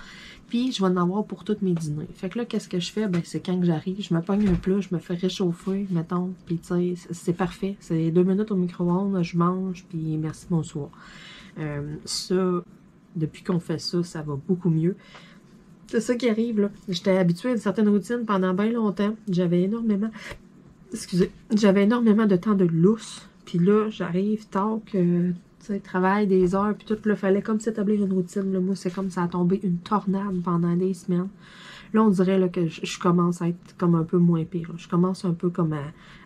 puis je vais en avoir pour tous mes dîners. Fait que là, qu'est-ce que je fais? Ben, c'est quand que j'arrive, je me pogne un plat, je me fais réchauffer, mettons, puis tu sais, c'est parfait, c'est 2 minutes au micro-ondes, je mange, puis merci, bonsoir. Ça, depuis qu'on fait ça, ça va beaucoup mieux. C'est ça qui arrive, là. J'étais habituée à une certaine routine pendant bien longtemps. J'avais énormément... Excusez. J'avais énormément de temps de lousse. Puis là, j'arrive tard que... Tu sais, travail des heures, puis tout. Là, fallait comme s'établir une routine. Là. Moi, c'est comme ça a tombé une tornade pendant des semaines. Là, on dirait là, que je commence à être comme un peu moins pire. Là. Je commence un peu comme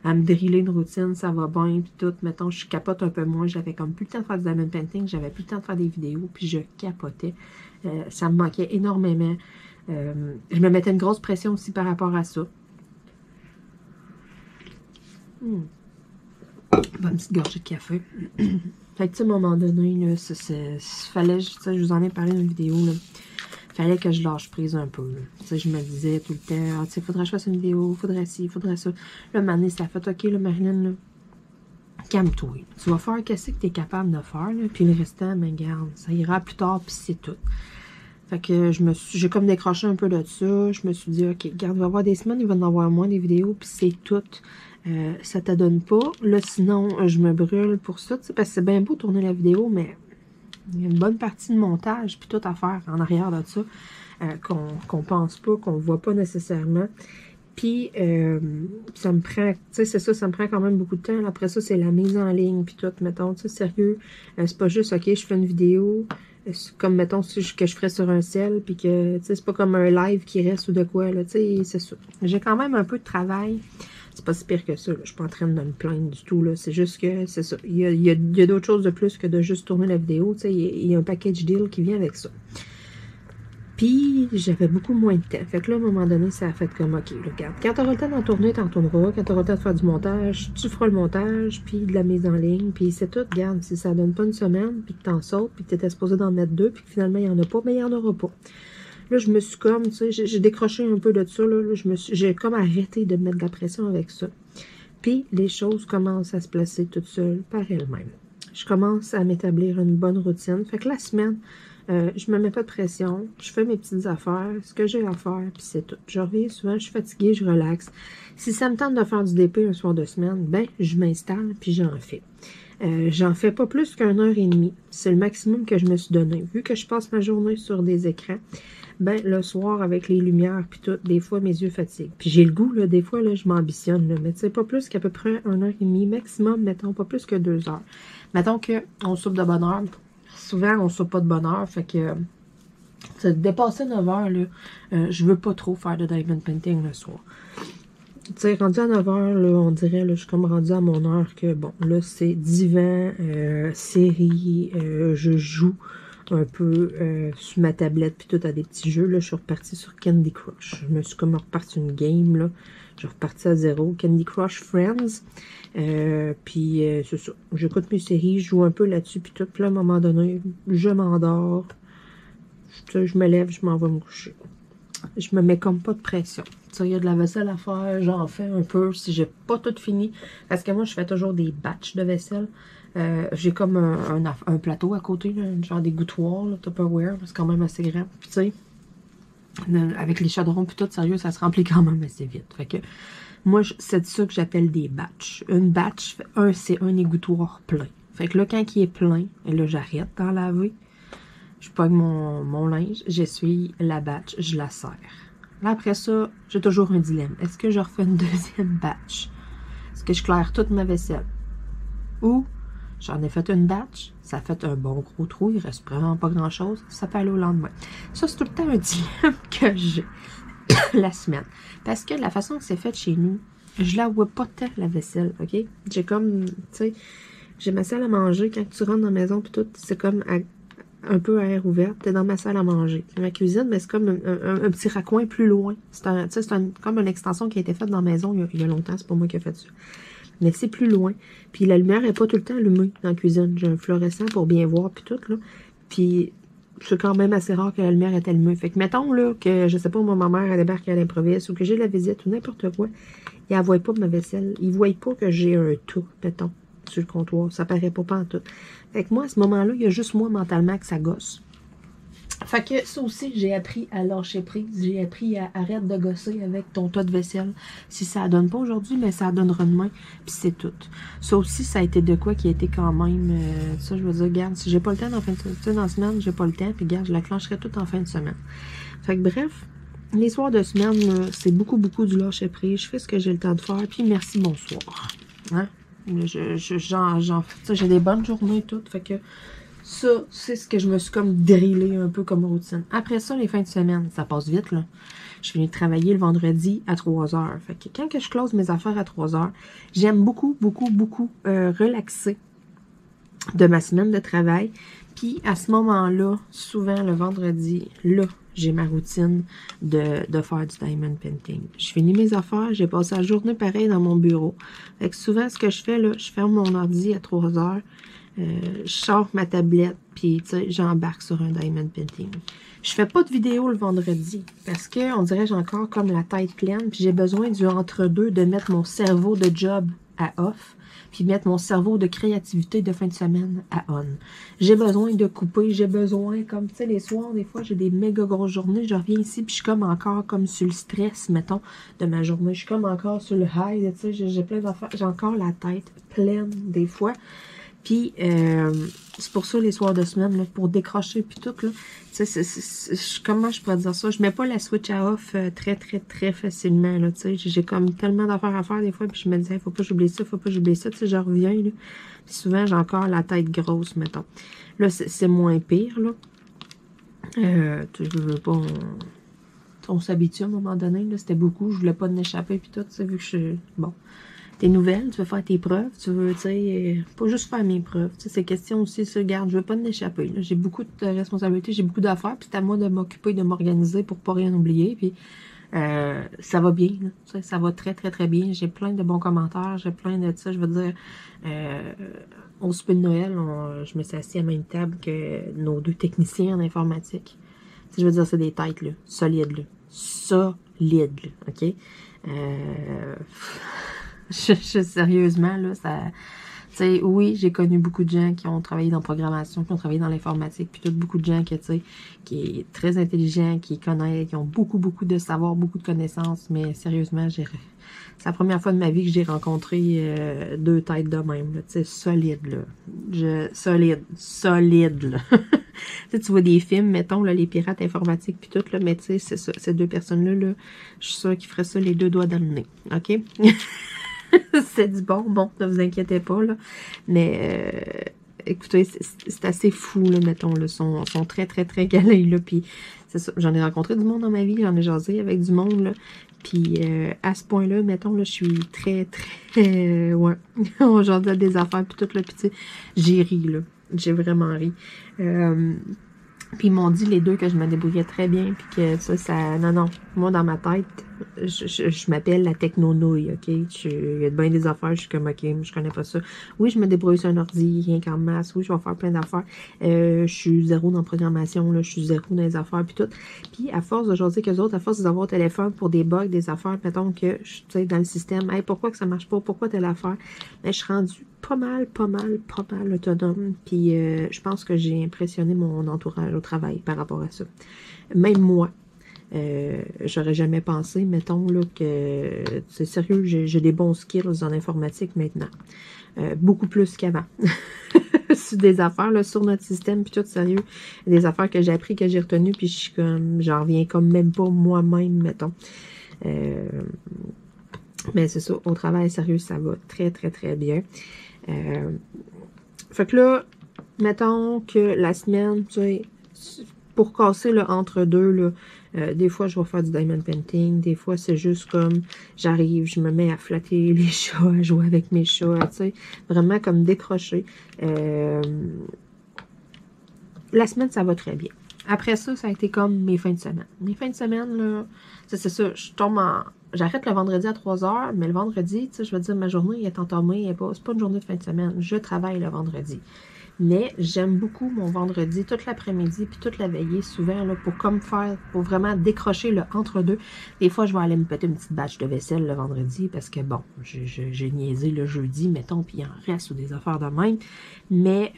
à me driller une routine. Ça va bien, puis tout. Mettons, je capote un peu moins. J'avais comme plus le temps de faire du diamond painting. J'avais plus le temps de faire des vidéos, puis je capotais. Ça me manquait énormément. Je me mettais une grosse pression aussi par rapport à ça. Une petite gorgée de café. Fait que, tu sais, à un moment donné, là, fallait, tu sais, je vous en ai parlé dans une vidéo, là. Fallait que je lâche prise un peu. Tu sais, je me disais tout le temps, ah, tu sais, faudrait que je fasse une vidéo, faudrait ci, faudrait ça. Là, un moment donné, ça fait, ok, là, Marilyn, là, calme-toi. Tu vas faire qu'est-ce que tu es capable de faire, là, puis le restant, mais garde, ça ira plus tard, puis c'est tout. Fait que j'ai comme décroché un peu de ça. Je me suis dit, ok, regarde, il va y avoir des semaines, il va en avoir moins des vidéos, puis c'est tout. Ça t'adonne pas. Là, sinon, je me brûle pour ça, parce que c'est bien beau tourner la vidéo, mais il y a une bonne partie de montage, puis tout à faire en arrière de ça, qu'on pense pas, qu'on voit pas nécessairement. Puis, ça me prend, tu sais, c'est ça, ça me prend quand même beaucoup de temps. Après ça, c'est la mise en ligne, puis tout, mettons, tu sais, sérieux. C'est pas juste, ok, je fais une vidéo, comme, mettons, que je ferais sur un cell, puis que, tu sais, c'est pas comme un live qui reste ou de quoi, là, tu sais, c'est ça. J'ai quand même un peu de travail. C'est pas si pire que ça, là. Je suis pas en train de me plaindre du tout, là. C'est juste que, c'est ça. Il y a d'autres choses de plus que de juste tourner la vidéo, tu sais. Il y a un package deal qui vient avec ça. Puis, j'avais beaucoup moins de temps. Fait que là, à un moment donné, ça a fait comme, ok, regarde, quand t'auras le temps d'en tourner, t'en tourneras. Quand t'auras le temps de faire du montage, tu feras le montage, puis de la mise en ligne, puis c'est tout. Regarde, si ça donne pas une semaine, puis que t'en sautes, puis que t'étais supposé d'en mettre 2, puis que finalement, il n'y en a pas, ben il n'y en aura pas. Là, je me suis comme, tu sais, j'ai décroché un peu de ça, là j'ai comme arrêté de mettre de la pression avec ça. Puis, les choses commencent à se placer toutes seules par elles-mêmes. Je commence à m'établir une bonne routine. Fait que la semaine, je me mets pas de pression, je fais mes petites affaires, ce que j'ai à faire, puis c'est tout. Je reviens souvent, je suis fatiguée, je relaxe. Si ça me tente de faire du DP un soir de semaine, ben, je m'installe, puis j'en fais. J'en fais pas plus qu'1h30. C'est le maximum que je me suis donné. Vu que je passe ma journée sur des écrans, ben, le soir, avec les lumières, puis tout, des fois, mes yeux fatiguent. Puis j'ai le goût, là, des fois, là, je m'ambitionne, là, mais tu sais, pas plus qu'à peu près 1h30, maximum, mettons, pas plus que 2 heures. Mettons qu'on soupe de bonne heure. Souvent, on ne soupe pas de bonne heure, fait que dépasser 9 heures, là, je veux pas trop faire de diamond painting le soir. Tu sais, rendu à 9 heures, là, on dirait, là, je suis comme rendu à mon heure que, bon, là, c'est divan, série, je joue un peu sur ma tablette, puis tout à des petits jeux, là, je suis repartie sur Candy Crush. Je me suis comme repartie une game, là, je suis repartie à 0, Candy Crush Friends, puis c'est ça, j'écoute mes séries, je joue un peu là-dessus, puis tout, puis là, à un moment donné, je m'endors, je me lève, je m'en vais me coucher. Je me mets comme pas de pression. Tu sais, il y a de la vaisselle à faire, j'en fais un peu si j'ai pas tout fini. Parce que moi, je fais toujours des batchs de vaisselle. J'ai comme un plateau à côté, là, genre d'égouttoir, Tupperware, c'est quand même assez grand. Puis tu sais, avec les chaudrons puis tout, sérieux, ça se remplit quand même assez vite. Fait que moi, c'est ça que j'appelle des batchs. Une batch, c'est un égouttoir plein. Fait que là, quand il est plein, et là, j'arrête d'en laver. Je pogne mon linge, j'essuie la batch, je la serre. Là, après ça, j'ai toujours un dilemme. Est-ce que je refais une deuxième batch? Est-ce que je claire toute ma vaisselle? Ou j'en ai fait une batch, ça a fait un bon gros trou, il reste vraiment pas grand-chose, ça peut aller au lendemain. Ça, c'est tout le temps un dilemme que j'ai la semaine. Parce que la façon que c'est fait chez nous, je la vois pas tant, la vaisselle, OK? J'ai comme, tu sais, j'ai ma salle à manger, quand tu rentres dans la maison, puis tout, c'est comme un peu à air ouvert, t'es dans ma salle à manger. Ma cuisine, mais c'est comme un petit raccoin plus loin. C'est comme une extension qui a été faite dans la maison il y a longtemps, c'est pas moi qui ai fait ça. Mais c'est plus loin. Puis la lumière n'est pas tout le temps allumée dans la cuisine. J'ai un fluorescent pour bien voir, puis tout, là. Puis c'est quand même assez rare que la lumière est allumée. Fait que mettons, là, que, je sais pas, moi, ma mère, elle débarque à l'improviste, ou que j'ai la visite, ou n'importe quoi, et elle voit pas ma vaisselle. Ils voient pas que j'ai un tout, mettons, sur le comptoir. Ça paraît pas en tout. Fait que moi, à ce moment-là, il y a juste moi, mentalement, que ça gosse. Fait que ça aussi, j'ai appris à lâcher prise. J'ai appris à arrêter de gosser avec ton tas de vaisselle. Si ça donne pas aujourd'hui, mais ça donnera demain. Puis c'est tout. Ça aussi, ça a été de quoi qui a été quand même... ça, je veux dire, regarde, si j'ai pas le temps dans la semaine, j'ai pas le temps. Puis regarde, je la clencherai tout en fin de semaine. Fait que bref, les soirs de semaine, c'est beaucoup du lâcher prise. Je fais ce que j'ai le temps de faire. Puis merci, bonsoir. Hein? J'ai des bonnes journées toutes, fait que ça, c'est ce que je me suis comme drillé un peu comme routine. Après ça, les fins de semaine, ça passe vite, là. Je finis de travailler le vendredi à 3 heures. Fait que quand que je close mes affaires à 3 heures, j'aime beaucoup relaxer de ma semaine de travail. Puis à ce moment-là, souvent le vendredi, là, j'ai ma routine de faire du diamond painting. Je finis mes affaires, j'ai passé la journée pareil dans mon bureau. Fait que souvent, ce que je fais, là, je ferme mon ordi à 3 heures, je sors ma tablette, puis tu sais, j'embarque sur un diamond painting. Je fais pas de vidéo le vendredi, parce que on dirait j'ai encore comme la tête pleine, puis j'ai besoin du entre-deux de mettre mon cerveau de job à off, puis mettre mon cerveau de créativité de fin de semaine à on. J'ai besoin de couper, j'ai besoin, comme tu sais, les soirs, des fois, j'ai des méga grosses journées, je reviens ici, puis je suis comme encore comme sur le stress, mettons, de ma journée. Je suis comme encore sur le high, tu sais, j'ai plein d'affaires, j'ai encore la tête pleine des fois. Puis, c'est pour ça, les soirs de semaine, là, pour décrocher, puis tout, là, tu sais, comment je pourrais dire ça? Je mets pas la switch à off très, très, très facilement, là, tu sais. J'ai comme tellement d'affaires à faire, des fois, puis je me disais, faut pas que j'oublie ça, faut pas que j'oublie ça, tu sais, je reviens, là. Puis souvent, j'ai encore la tête grosse, mettons. Là, c'est moins pire, là. Tu veux pas... On s'habitue à un moment donné, là, c'était beaucoup, je voulais pas en échapper, puis tout, tu sais, vu que je... Bon... Tes nouvelles, tu veux faire tes preuves, tu veux, tu sais, pas juste faire mes preuves. Tu sais, c'est question aussi, ça, regarde, je veux pas en échapper. J'ai beaucoup de responsabilités, j'ai beaucoup d'affaires, puis c'est à moi de m'occuper, de m'organiser pour pas rien oublier. Puis ça va bien, là, tu sais, ça va très, très, très bien. J'ai plein de bons commentaires, j'ai plein de ça, je veux dire, au souper de Noël, je me suis assis à la même table que nos 2 techniciens en informatique. Tu sais, je veux dire, c'est des têtes, là, solides, là. Solides, là, OK? Sérieusement, là, ça... Tu sais, oui, j'ai connu beaucoup de gens qui ont travaillé dans la programmation, qui ont travaillé dans l'informatique, puis beaucoup de gens qui, tu sais, qui est très intelligent, qui connaissent, qui ont beaucoup, beaucoup de savoir, beaucoup de connaissances, mais sérieusement, c'est la première fois de ma vie que j'ai rencontré 2 têtes de même, là, tu sais, solides, là. Solide, là. Tu sais, tu vois des films, mettons, là, les pirates informatiques, puis tout, là, mais tu sais, c'est ça, ces 2 personnes-là, là, je suis sûre qu'ils feraient ça les 2 doigts dans le nez, OK? C'est du bon, ne vous inquiétez pas, là. Mais, écoutez, c'est assez fou, là, mettons, là. Sont très, très, très galés, là. Puis, c'est ça, j'en ai rencontré du monde dans ma vie, j'en ai jasé avec du monde, là. Puis, à ce point-là, mettons, là, je suis très, très, ouais, on jasait des affaires, puis tout, là, puis tu sais, j'ai ri, là. J'ai vraiment ri. Puis ils m'ont dit les 2 que je me débrouillais très bien, puis que ça... Non, moi dans ma tête, je m'appelle la techno-nouille, OK? Il y a bien des affaires, je suis comme, OK, je connais pas ça. Oui, je me débrouille sur un ordi, rien qu'en masse. Oui, je vais faire plein d'affaires. Je suis zéro dans la programmation, là, je suis zéro dans les affaires, puis tout. Puis à force de jaser qu'eux autres, à force d'avoir au téléphone pour des bugs, des affaires, mettons que, tu sais, dans le système, hey, pourquoi que ça marche pas? Pourquoi telle affaire? Mais je suis rendue pas mal autonome. Puis je pense que j'ai impressionné mon entourage au travail par rapport à ça. Même moi, j'aurais jamais pensé, mettons, là, que c'est sérieux, j'ai des bons skills en informatique maintenant. Beaucoup plus qu'avant. Sur des affaires, là, sur notre système, puis tout sérieux. Des affaires que j'ai appris, que j'ai retenues, puis je suis comme, j'en reviens comme même pas moi-même, mettons. Mais c'est ça, au travail, sérieux, ça va très, très, très bien. Fait que là, mettons que la semaine, tu sais, pour casser le entre-deux, là, des fois, je vais faire du diamond painting. Des fois, c'est juste comme, j'arrive, je me mets à flatter les chats, à jouer avec mes chats, tu sais, vraiment comme décrocher. La semaine, ça va très bien. Après ça, ça a été comme mes fins de semaine. Mes fins de semaine, là, c'est ça, je tombe en... J'arrête le vendredi à 3h, mais le vendredi, tu sais, je veux dire, ma journée est entamée, c'est pas une journée de fin de semaine. Je travaille le vendredi. Mais j'aime beaucoup mon vendredi, toute l'après-midi, puis toute la veillée, souvent, là, pour vraiment décrocher le entre-deux. Des fois, je vais aller me péter une petite batch de vaisselle le vendredi, parce que, bon, j'ai niaisé le jeudi, mettons, puis il en reste ou des affaires de même. Mais,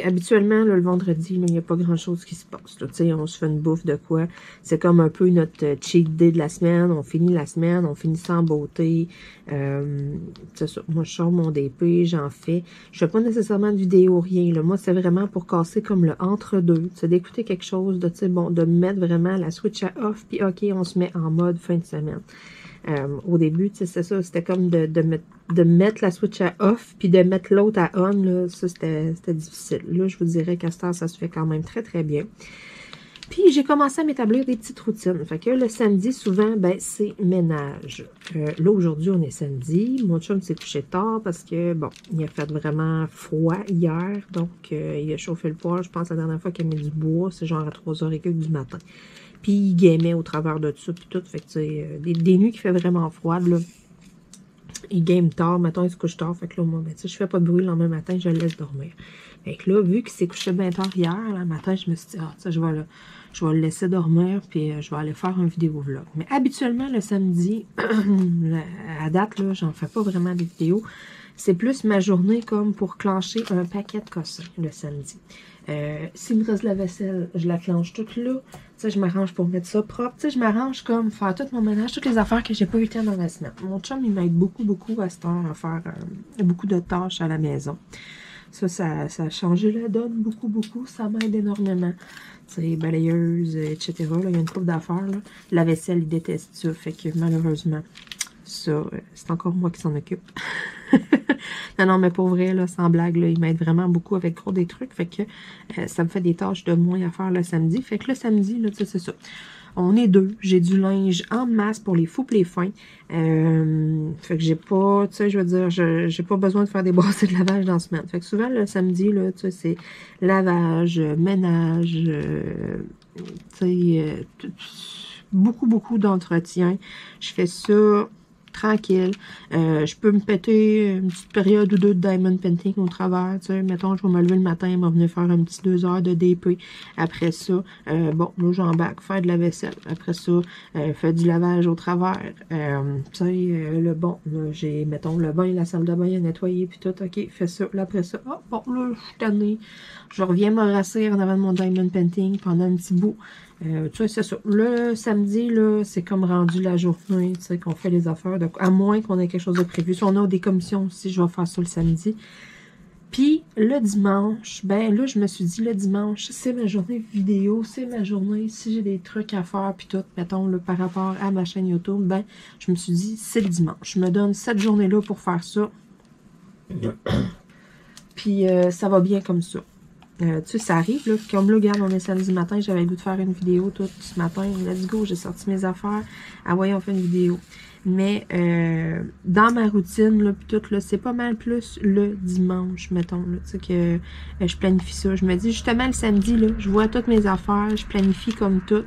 habituellement, là, le vendredi, il n'y a pas grand-chose qui se passe. Là, on se fait une bouffe de quoi. C'est comme un peu notre cheat day de la semaine. On finit la semaine, on finit sans beauté. C'est ça. Moi, je sors mon DP, j'en fais. Je fais pas nécessairement de vidéo, rien. Là. Moi, c'est vraiment pour casser comme le entre-deux. D'écouter quelque chose, de mettre vraiment la switch à off, puis OK, on se met en mode fin de semaine. Au début, c'est ça, c'était comme de mettre la switch à off, puis de mettre l'autre à on, là, ça, c'était difficile. Là, je vous dirais qu'à ce temps, ça se fait quand même très, très bien. Puis, j'ai commencé à m'établir des petites routines. Fait que le samedi, souvent, ben, c'est ménage. Là, aujourd'hui, on est samedi. Mon chum s'est couché tard parce que, bon, il a fait vraiment froid hier. Donc, il a chauffé le poêle. Je pense la dernière fois qu'il a mis du bois, c'est genre à 3h15 du matin. Puis, il gamait au travers de ça, puis tout. Fait que, tu sais, des nuits qui fait vraiment froid, là. Il game tard, mettons, il se couche tard. Fait que là, moi, ben, tu sais, je fais pas de bruit le lendemain matin, je le laisse dormir. Fait que là, vu qu'il s'est couché bien tard hier, le matin, je me suis dit, ah, tu sais, je vais le laisser dormir, puis je vais aller faire un vidéo vlog. Mais habituellement, le samedi, à date, là, j'en fais pas vraiment des vidéos. C'est plus ma journée comme pour clencher un paquet de cossins le samedi. S'il me reste la vaisselle, je la clenche toute là. Tu sais, je m'arrange pour mettre ça propre. Tu sais, je m'arrange comme faire tout mon ménage, toutes les affaires que j'ai pas eu le temps dans la semaine. Mon chum, il m'aide beaucoup, beaucoup à cette heure à faire beaucoup de tâches à la maison. Ça a changé la donne beaucoup, beaucoup. Ça m'aide énormément. Tu sais, balayeuse, etc. Là, il y a une couple d'affaires. La vaisselle, il déteste ça. Fait que malheureusement, ça, c'est encore moi qui s'en occupe. Non, mais pour vrai, là, sans blague, là, il m'aide vraiment beaucoup avec gros des trucs. Fait que ça me fait des tâches de moins à faire le samedi. Fait que le samedi, là, c'est ça. On est deux. J'ai du linge en masse pour les fous et les fins. Fait que j'ai pas, tu sais, je veux dire, j'ai pas besoin de faire des brassées de lavage dans la semaine. Fait que souvent, le samedi, là, tu sais, c'est lavage, ménage, tu sais, beaucoup, beaucoup d'entretien. Je fais ça tranquille. Je peux me péter une petite période ou deux de diamond painting au travers. Tu sais, mettons, je vais me lever le matin, me venir faire un petit 2 heures de DP. Après ça, bon, là, j'embarque, faire de la vaisselle. Après ça, faire du lavage au travers. Tu sais, le bon, j'ai, mettons, le bain, la salle de bain à nettoyer, puis tout, ok, fais ça. Là, après ça, oh, bon, là, je suis tannée. Je reviens me rasser en avant de mon diamond painting pendant un petit bout. Tu sais, c'est ça. Le samedi, là, c'est comme rendu la journée, tu sais, qu'on fait les affaires. À moins qu'on ait quelque chose de prévu. Si on a des commissions aussi, je vais faire ça le samedi. Puis, le dimanche, ben là, je me suis dit, le dimanche, c'est ma journée vidéo, c'est ma journée, si j'ai des trucs à faire, puis tout, mettons, là, par rapport à ma chaîne YouTube, ben, je me suis dit, c'est le dimanche. Je me donne cette journée-là pour faire ça. Puis, ça va bien comme ça. Tu sais, ça arrive, là, comme là, regarde, on est samedi matin, j'avais le goût de faire une vidéo tout ce matin, let's go, j'ai sorti mes affaires, ah ouais, on fait une vidéo. Mais dans ma routine, là, pis tout, là, c'est pas mal plus le dimanche, mettons, là, tu sais, que je planifie ça. Je me dis, justement, le samedi, là, je vois toutes mes affaires, je planifie comme tout.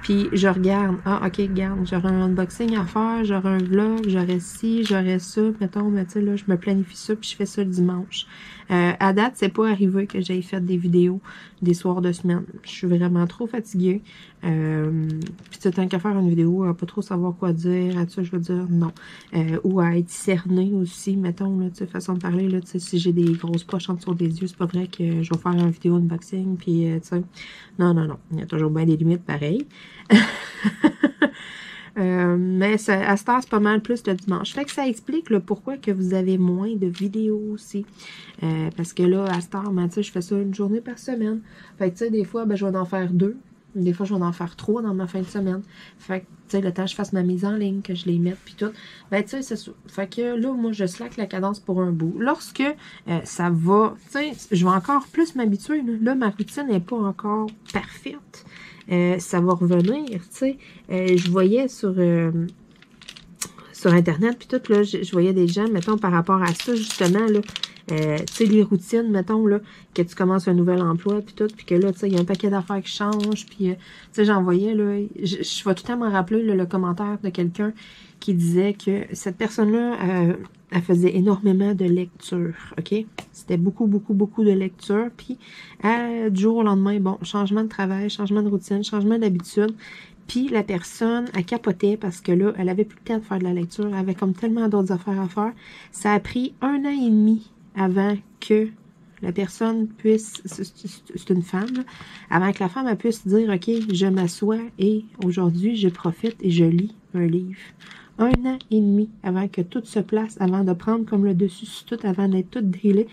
Puis je regarde, ah ok, regarde, j'aurai un unboxing à faire, j'aurai un vlog, j'aurai ci, j'aurai ça, mettons, mais tu sais, là, je me planifie ça, puis je fais ça le dimanche. À date, c'est pas arrivé que j'aille fait des vidéos des soirs de semaine. Je suis vraiment trop fatiguée. Puis tu tant qu'à faire une vidéo, à pas trop savoir quoi dire, à ça, je veux dire, non. Ou à être cernée aussi, mettons, là, tu sais, façon de parler, là, tu sais, si j'ai des grosses poches en dessous des yeux, c'est pas vrai que je vais faire une vidéo unboxing, puis, tu sais, non, il y a toujours bien des limites pareilles. Mais à cette heure, c'est pas mal plus le dimanche. Fait que ça explique là, pourquoi que vous avez moins de vidéos aussi. Parce que là, à cette heure, ben, je fais ça une journée par semaine. Fait que tu sais, des fois, ben, je vais en faire 2. Des fois, je vais en faire 3 dans ma fin de semaine. Fait que, tu sais, le temps que je fasse ma mise en ligne, que je les mette, puis tout. Ben, tu sais, c'est ça. Fait que là, moi, je slack la cadence pour un bout. Lorsque ça va, tu sais, je vais encore plus m'habituer. Là, ma routine n'est pas encore parfaite. Ça va revenir, tu sais. Je voyais sur Internet, puis tout, là, je voyais des gens, mettons, par rapport à ça, justement, là, tu sais, les routines, mettons, là, que tu commences un nouvel emploi, puis tout, puis que là, tu sais, il y a un paquet d'affaires qui changent, puis, tu sais, j'en voyais, là, je vais tout le temps me rappeler, là, le commentaire de quelqu'un qui disait que cette personne-là, elle faisait énormément de lecture, OK? C'était beaucoup, beaucoup, beaucoup de lecture, puis du jour au lendemain, bon, changement de travail, changement de routine, changement d'habitude. Puis la personne, elle capotait parce que là, elle avait plus le temps de faire de la lecture. Elle avait comme tellement d'autres affaires à faire. Ça a pris 1 an et demi avant que la personne puisse, c'est une femme, là, avant que la femme elle puisse dire, OK, je m'assois et aujourd'hui, je profite et je lis un livre. 1 an et demi avant que tout se place, avant de prendre comme le dessus sur tout, avant d'être tout drillé.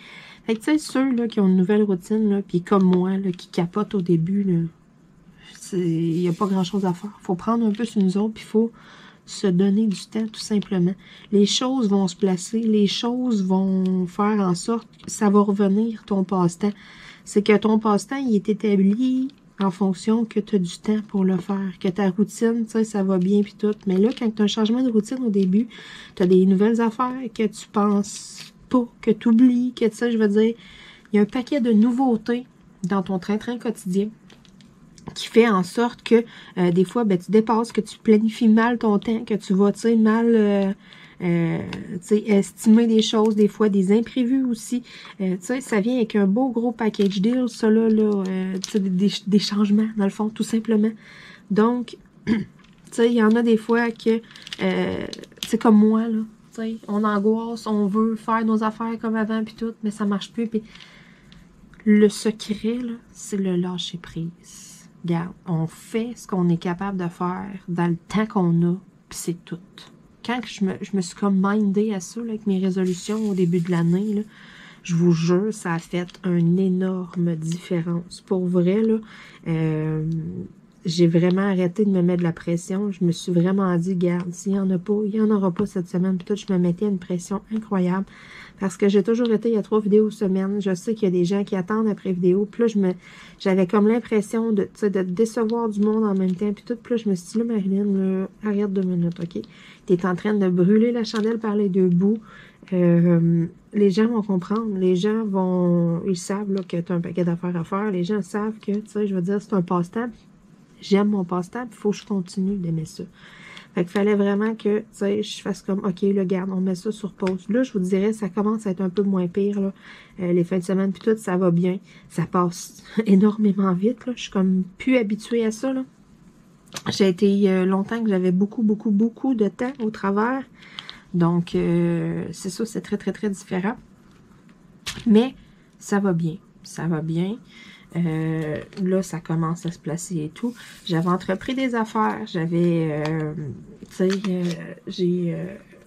Fait que tu sais, ceux là, qui ont une nouvelle routine, là, puis comme moi, là, qui capotent au début, là, il n'y a pas grand-chose à faire. Il faut prendre un peu sur nous autres, puis il faut se donner du temps, tout simplement. Les choses vont se placer, les choses vont faire en sorte que ça va revenir, ton passe-temps. C'est que ton passe-temps, il est établi en fonction que tu as du temps pour le faire, que ta routine, tu sais, ça va bien, puis tout. Mais là, quand tu as un changement de routine au début, tu as des nouvelles affaires que tu penses pas, que tu oublies, que tu sais, je veux dire, il y a un paquet de nouveautés dans ton train-train quotidien qui fait en sorte que des fois, ben, tu dépasses, que tu planifies mal ton temps, que tu vas, tu sais, mal estimer des choses, des fois des imprévus aussi. Ça vient avec un beau gros package deal, ça là, des changements, dans le fond, tout simplement. Donc, il y en a des fois que, c'est comme moi, là, on angoisse, on veut faire nos affaires comme avant, puis tout, mais ça marche plus, puis le secret, là, c'est le lâcher prise. Regarde, on fait ce qu'on est capable de faire dans le temps qu'on a, puis c'est tout. Quand je me suis comme mindée à ça, là, avec mes résolutions au début de l'année, là, je vous jure, ça a fait une énorme différence. Pour vrai, là, j'ai vraiment arrêté de me mettre de la pression. Je me suis vraiment dit, garde, s'il n'y en a pas, il n'y en aura pas cette semaine. Puis tout, je me mettais une pression incroyable. Parce que j'ai toujours été, il y a 3 vidéos semaine. Je sais qu'il y a des gens qui attendent après vidéo. Puis là, j'avais comme l'impression de décevoir du monde en même temps. Puis tout, puis là, je me suis dit, là, Marilyn, là, arrête 2 minutes, OK? Tu es en train de brûler la chandelle par les 2 bouts. Les gens vont comprendre. Les gens ils savent là, que tu as un paquet d'affaires à faire. Les gens savent que, tu sais, je veux dire, c'est un passe-temps. J'aime mon passe-temps, il faut que je continue d'aimer ça. Fait qu'il fallait vraiment que, tu sais, je fasse comme, OK, là, garde, on met ça sur pause. Là, je vous dirais, ça commence à être un peu moins pire, là. Les fins de semaine, puis tout, ça va bien. Ça passe énormément vite, là. Je suis comme plus habituée à ça, là. J'ai été longtemps que j'avais beaucoup de temps au travers. Donc, c'est ça, c'est très, très, très différent. Mais, ça va bien. Ça va bien. Là, ça commence à se placer et tout. J'avais entrepris des affaires. J'avais, tu sais, j'ai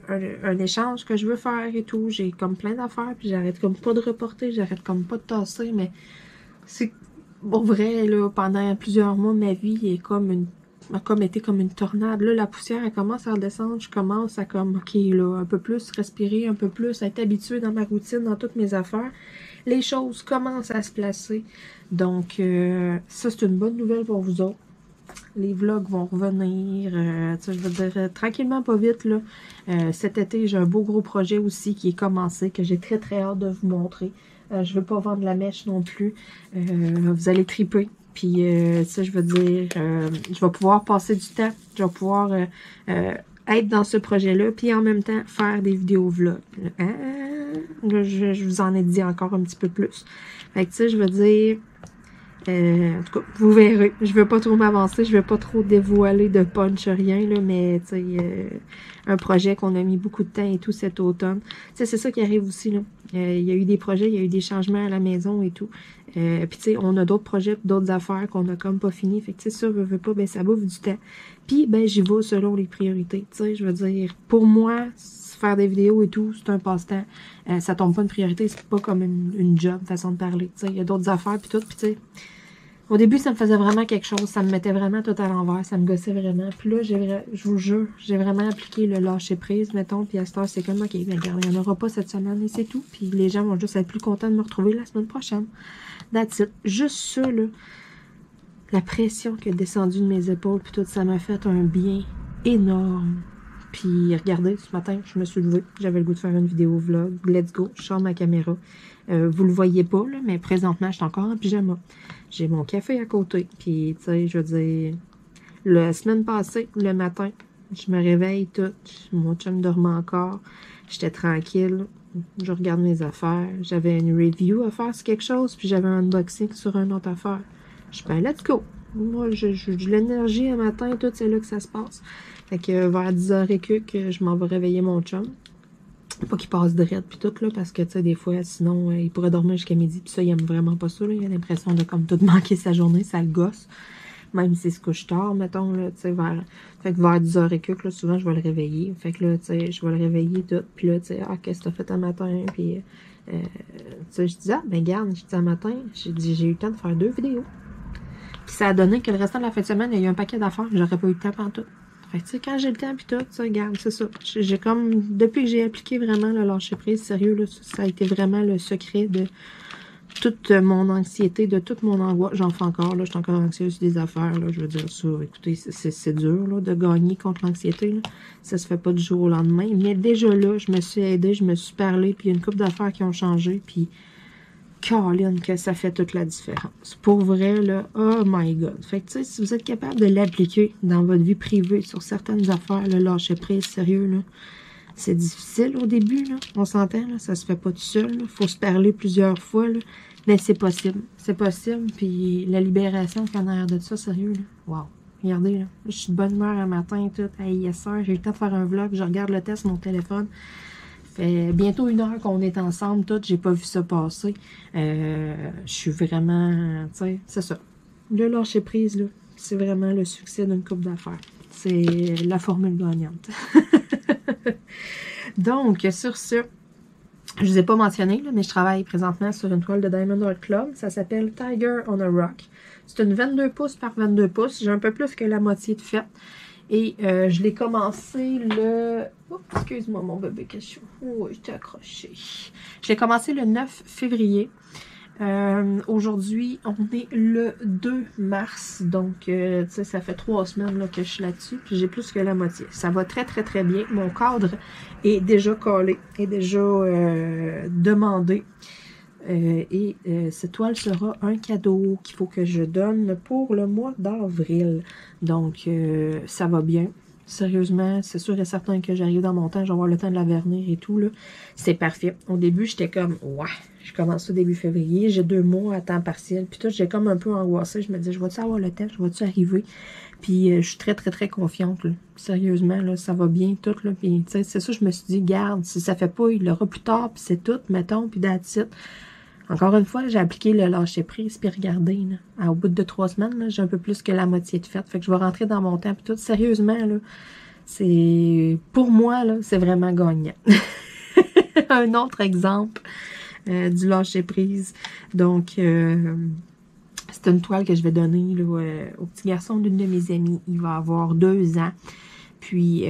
un échange que je veux faire et tout. J'ai comme plein d'affaires, puis j'arrête comme pas de reporter, j'arrête comme pas de tasser, mais c'est pour vrai, là, pendant plusieurs mois, ma vie est a comme été comme une tornade. Là, la poussière, elle commence à redescendre. Je commence à comme, OK, là, un peu plus respirer, un peu plus être habituée dans ma routine, dans toutes mes affaires. Les choses commencent à se placer. Donc, ça, c'est une bonne nouvelle pour vous autres. Les vlogs vont revenir, je veux dire, tranquillement, pas vite, là. Cet été, j'ai un beau gros projet aussi qui est commencé, que j'ai très, très hâte de vous montrer. Je veux pas vendre la mèche non plus. Vous allez triper. Puis, ça, je veux dire, je vais pouvoir passer du temps. Je vais pouvoir être dans ce projet-là. Puis, en même temps, faire des vidéos vlogs. Là, je vous en ai dit encore un petit peu plus. Fait que, tu sais, je veux dire, en tout cas, vous verrez. Je veux pas trop m'avancer. Je veux pas trop dévoiler de punch, rien, là. Mais, tu sais, un projet qu'on a mis beaucoup de temps et tout cet automne. Tu sais, c'est ça qui arrive aussi, là. Il y a eu des projets, il y a eu des changements à la maison et tout. Puis, tu sais, on a d'autres projets, d'autres affaires qu'on a comme pas fini. Fait que, tu sais, ça, veut pas, ben, ça bouffe du temps. Puis, ben, j'y vais selon les priorités. Tu sais, je veux dire, pour moi, faire des vidéos et tout, c'est un passe-temps. Ça tombe pas une priorité, c'est pas comme une job, façon de parler. Tu sais, il y a d'autres affaires, puis tout. Puis, tu sais, au début, ça me faisait vraiment quelque chose. Ça me mettait vraiment tout à l'envers. Ça me gossait vraiment. Puis là, je vous jure, j'ai vraiment appliqué le lâcher-prise, mettons. Puis à cette heure, c'est comme, OK, bien, regarde, il n'y en aura pas cette semaine et c'est tout. Puis les gens vont juste être plus contents de me retrouver la semaine prochaine. That's it. Juste ça, là. La pression qui est descendue de mes épaules, puis tout, ça m'a fait un bien énorme. Puis regardez, ce matin, je me suis levée. J'avais le goût de faire une vidéo vlog. Let's go. Je sors ma caméra. Vous le voyez pas, là, mais présentement, je suis encore en pyjama. J'ai mon café à côté. Puis, tu sais, je veux dire, la semaine passée, le matin, je me réveille toute. Mon chum dormait encore. J'étais tranquille. Je regarde mes affaires. J'avais une review à faire sur quelque chose. Puis, j'avais un unboxing sur une autre affaire. Je suis ben, let's go. Moi, j'ai de l'énergie un matin. Tout, c'est là que ça se passe. Fait que vers 10h et que je m'en vais réveiller mon chum. Pas qu'il passe direct puis tout, là, parce que, tu sais, des fois, sinon, il pourrait dormir jusqu'à midi, puis ça, il aime vraiment pas ça, là. Il a l'impression de, comme, tout manquer sa journée, ça le gosse. Même s'il se couche tard, mettons, là, tu sais, fait que vers 10h et là, souvent, je vais le réveiller. Fait que là, tu sais, je vais le réveiller tout, puis là, tu sais, qu'est-ce que t'as fait un matin, puis, tu sais, je dis, ben, garde, je dis, un matin, j'ai eu le temps de faire 2 vidéos. Puis ça a donné que le restant de la fin de semaine, il y a eu un paquet d'affaires, j'aurais pas eu le temps pendant tout. Fait que, tu sais, quand j'ai le temps, puis tout, ça, regarde, c'est ça. J'ai comme, depuis que j'ai appliqué vraiment le lâcher-prise, sérieux, là, ça a été vraiment le secret de toute mon anxiété, de toute mon angoisse. J'en fais encore, là, je suis encore anxieuse des affaires, là, je veux dire ça. Écoutez, c'est dur, là, de gagner contre l'anxiété, là. Ça se fait pas du jour au lendemain. Mais déjà là, je me suis aidée, je me suis parlé, puis il y a une couple d'affaires qui ont changé, puis Caroline, que ça fait toute la différence. Pour vrai, là, oh my God. Fait que, tu sais, si vous êtes capable de l'appliquer dans votre vie privée sur certaines affaires, le lâcher prise, sérieux, là, C'est difficile au début, là. On s'entend, là. Ça se fait pas tout seul, il faut se parler plusieurs fois, là. Mais c'est possible. C'est possible. Puis la libération qu'il y a en arrière de ça, sérieux, là. Wow. Regardez, là. Je suis de bonne humeur un matin et tout. Hey, yes, sir. J'ai eu le temps de faire un vlog. Je regarde le test sur mon téléphone. Fait bientôt 1 heure qu'on est ensemble, tout. J'ai pas vu ça passer. Je suis vraiment, tu sais, c'est ça. Le lâcher prise, là, c'est vraiment le succès d'une couple d'affaires. C'est la formule gagnante. Donc, sur ce, je ne vous ai pas mentionné, là, mais je travaille présentement sur une toile de Diamond Art Club. Ça s'appelle Tiger on a Rock. C'est une 22 pouces par 22 pouces. J'ai un peu plus que la moitié de fait. Et je l'ai commencé le... Oh, excuse-moi, mon bébé, question. Oh, j'étais accrochée. Je l'ai commencé le 9 février. Aujourd'hui, on est le 2 mars. Donc, tu sais, ça fait 3 semaines là, que je suis là-dessus. Puis j'ai plus que la moitié. Ça va très, très, très bien. Mon cadre est déjà collé, est déjà demandé. Cette toile sera un cadeau qu'il faut que je donne pour le mois d'avril. Donc, ça va bien. Sérieusement, c'est sûr et certain que j'arrive dans mon temps, je vais avoir le temps de la vernir et tout, là. C'est parfait. Au début, j'étais comme, ouais, je commence ça début février, j'ai 2 mois à temps partiel. Puis tout, j'ai comme un peu angoissé. Je me disais, je vais-tu avoir le temps, je vais-tu arriver? Puis je suis très, très, très confiante, là. Sérieusement, là, ça va bien tout, là. Puis, tu sais, c'est ça, je me suis dit, garde, si ça fait pas, il l'aura plus tard, puis c'est tout, mettons, puis that's it. Encore une fois, j'ai appliqué le lâcher-prise, puis regardez, là, au bout de 3 semaines, j'ai un peu plus que la moitié de fait. Fait que je vais rentrer dans mon temps, puis tout. Sérieusement, là, c'est... Pour moi, là, c'est vraiment gagnant. Un autre exemple du lâcher-prise. Donc, c'est une toile que je vais donner là, au petit garçon d'une de mes amies. Il va avoir 2 ans. Puis...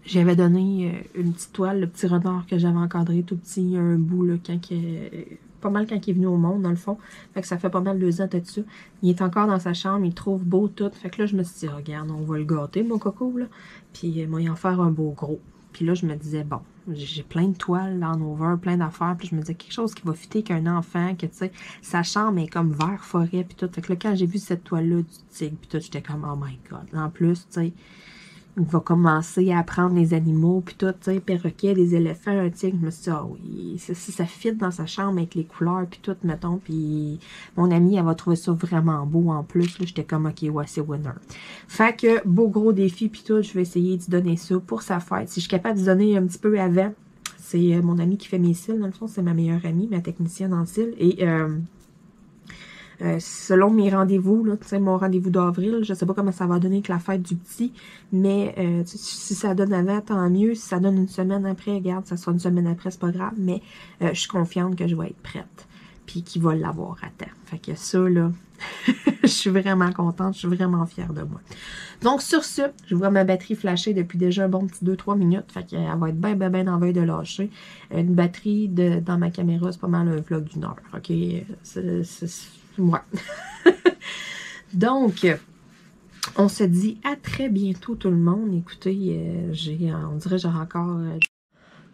j'avais donné une petite toile, le petit renard que j'avais encadré tout petit, un bout, là, pas mal quand il est venu au monde, dans le fond. Fait que ça fait pas mal 2 ans dessus. Il est encore dans sa chambre, il trouve beau tout. Fait que là, je me suis dit, regarde, on va le gâter, mon coco, là. Puis, moi, il en faire un beau gros. Puis là, je me disais, bon, j'ai plein de toiles là, en over, plein d'affaires. Puis je me disais, quelque chose qui va fitter qu'un enfant, que tu sais, sa chambre est comme vert forêt, puis tout. Fait que là, quand j'ai vu cette toile-là du tigre, puis tout, j'étais comme, oh my god. En plus, tu sais, il va commencer à apprendre les animaux, puis tout, tu sais, perroquet, des éléphants, un tigre. Je me suis dit, ah oui, ça fit dans sa chambre avec les couleurs, puis tout, mettons. Puis mon amie, elle va trouver ça vraiment beau en plus. Là, j'étais comme, ok, ouais, c'est winner. Fait que, beau gros défi, puis tout, je vais essayer d'y donner ça pour sa fête. Si je suis capable de donner un petit peu avant, c'est mon amie qui fait mes cils, dans le fond, c'est ma meilleure amie, ma technicienne en cils. Et, selon mes rendez-vous, là, tu sais, mon rendez-vous d'avril, je sais pas comment ça va donner avec la fête du petit, mais si ça donne avant, tant mieux. Si ça donne une semaine après, regarde, ça sera une semaine après, c'est pas grave, mais je suis confiante que je vais être prête, puis qu'il va l'avoir à temps. Fait que ça, là, je suis vraiment contente, je suis vraiment fière de moi. Donc, sur ce, je vois ma batterie flasher depuis déjà un bon petit 2-3 minutes, fait qu'elle va être bien, bien, bien en veille de lâcher. Une batterie dans ma caméra, c'est pas mal un vlog d'1 heure, ok? Ouais. Donc, on se dit à très bientôt tout le monde. Écoutez, on dirait que j'ai encore...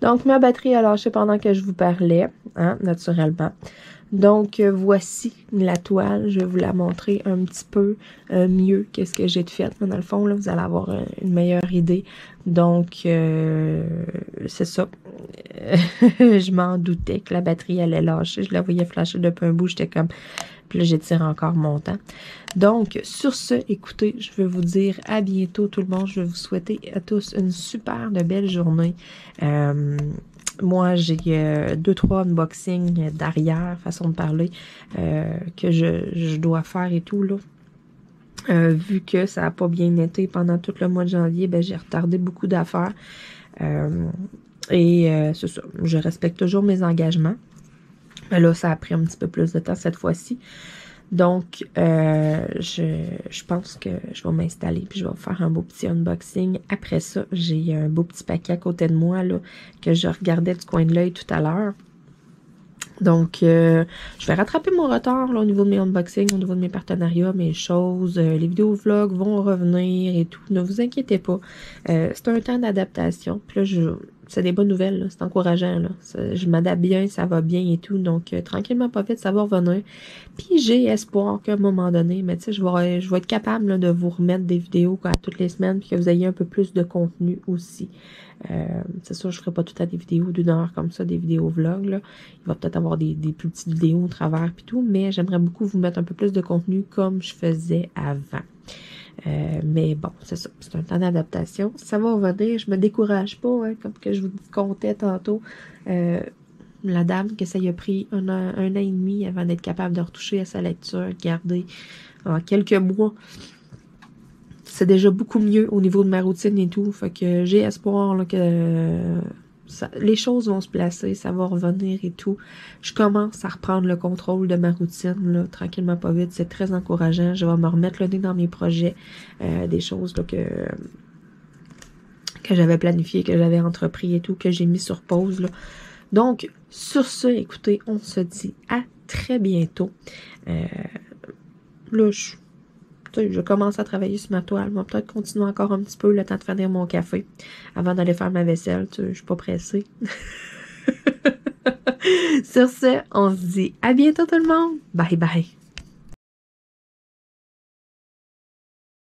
Donc, ma batterie a lâché pendant que je vous parlais, hein, naturellement. Donc, voici la toile. Je vais vous la montrer un petit peu mieux qu'est-ce que j'ai de fait. Dans le fond, là, vous allez avoir une meilleure idée. Donc, c'est ça. Je m'en doutais que la batterie allait lâcher. Je la voyais flasher depuis un bout. J'étais comme... Puis là, j'étire encore mon temps. Donc, sur ce, écoutez, je veux vous dire à bientôt tout le monde. Je vais vous souhaiter à tous une super de belle journée. Moi, j'ai 2-3 unboxings d'arrière, façon de parler, que je dois faire et tout, là. Vu que ça n'a pas bien été pendant tout le mois de janvier, ben j'ai retardé beaucoup d'affaires. C'est ça, je respecte toujours mes engagements. Mais là, ça a pris un petit peu plus de temps cette fois-ci. Donc, je pense que je vais m'installer puis je vais faire un beau petit unboxing. Après ça, j'ai un beau petit paquet à côté de moi là que je regardais du coin de l'œil tout à l'heure. Donc, je vais rattraper mon retard là, au niveau de mes unboxings, au niveau de mes partenariats, mes choses. Les vidéos vlogs vont revenir et tout. Ne vous inquiétez pas. C'est un temps d'adaptation. Puis là, c'est des bonnes nouvelles, c'est encourageant, là. Je m'adapte bien, ça va bien et tout, donc tranquillement, pas vite, ça va revenir. Puis j'ai espoir qu'à un moment donné, mais tu sais, je vais être capable là, de vous remettre des vidéos quoi, toutes les semaines, puis que vous ayez un peu plus de contenu aussi. C'est sûr, je ferai pas tout à des vidéos d'une heure comme ça, des vidéos vlogs, là. Il va peut-être avoir des plus petites vidéos au travers puis tout, mais j'aimerais beaucoup vous mettre un peu plus de contenu comme je faisais avant. Mais bon, c'est ça, c'est un temps d'adaptation. Ça va revenir, je me décourage pas, hein, comme que je vous contais tantôt. La dame, que ça y a pris un an et demi avant d'être capable de retoucher à sa lecture, de garder en quelques mois. C'est déjà beaucoup mieux au niveau de ma routine et tout. Fait que j'ai espoir là, que les choses vont se placer, ça va revenir et tout. Je commence à reprendre le contrôle de ma routine, là, tranquillement pas vite. C'est très encourageant. Je vais me remettre le nez dans mes projets, des choses là, que j'avais planifié, que j'avais entrepris et tout, que j'ai mis sur pause. Là. Donc, sur ce, écoutez, on se dit à très bientôt. Là, je commence à travailler sur ma toile. Je vais peut-être continuer encore un petit peu le temps de finir mon café avant d'aller faire ma vaisselle. Je suis pas pressée. Sur ce, on se dit à bientôt tout le monde. Bye bye.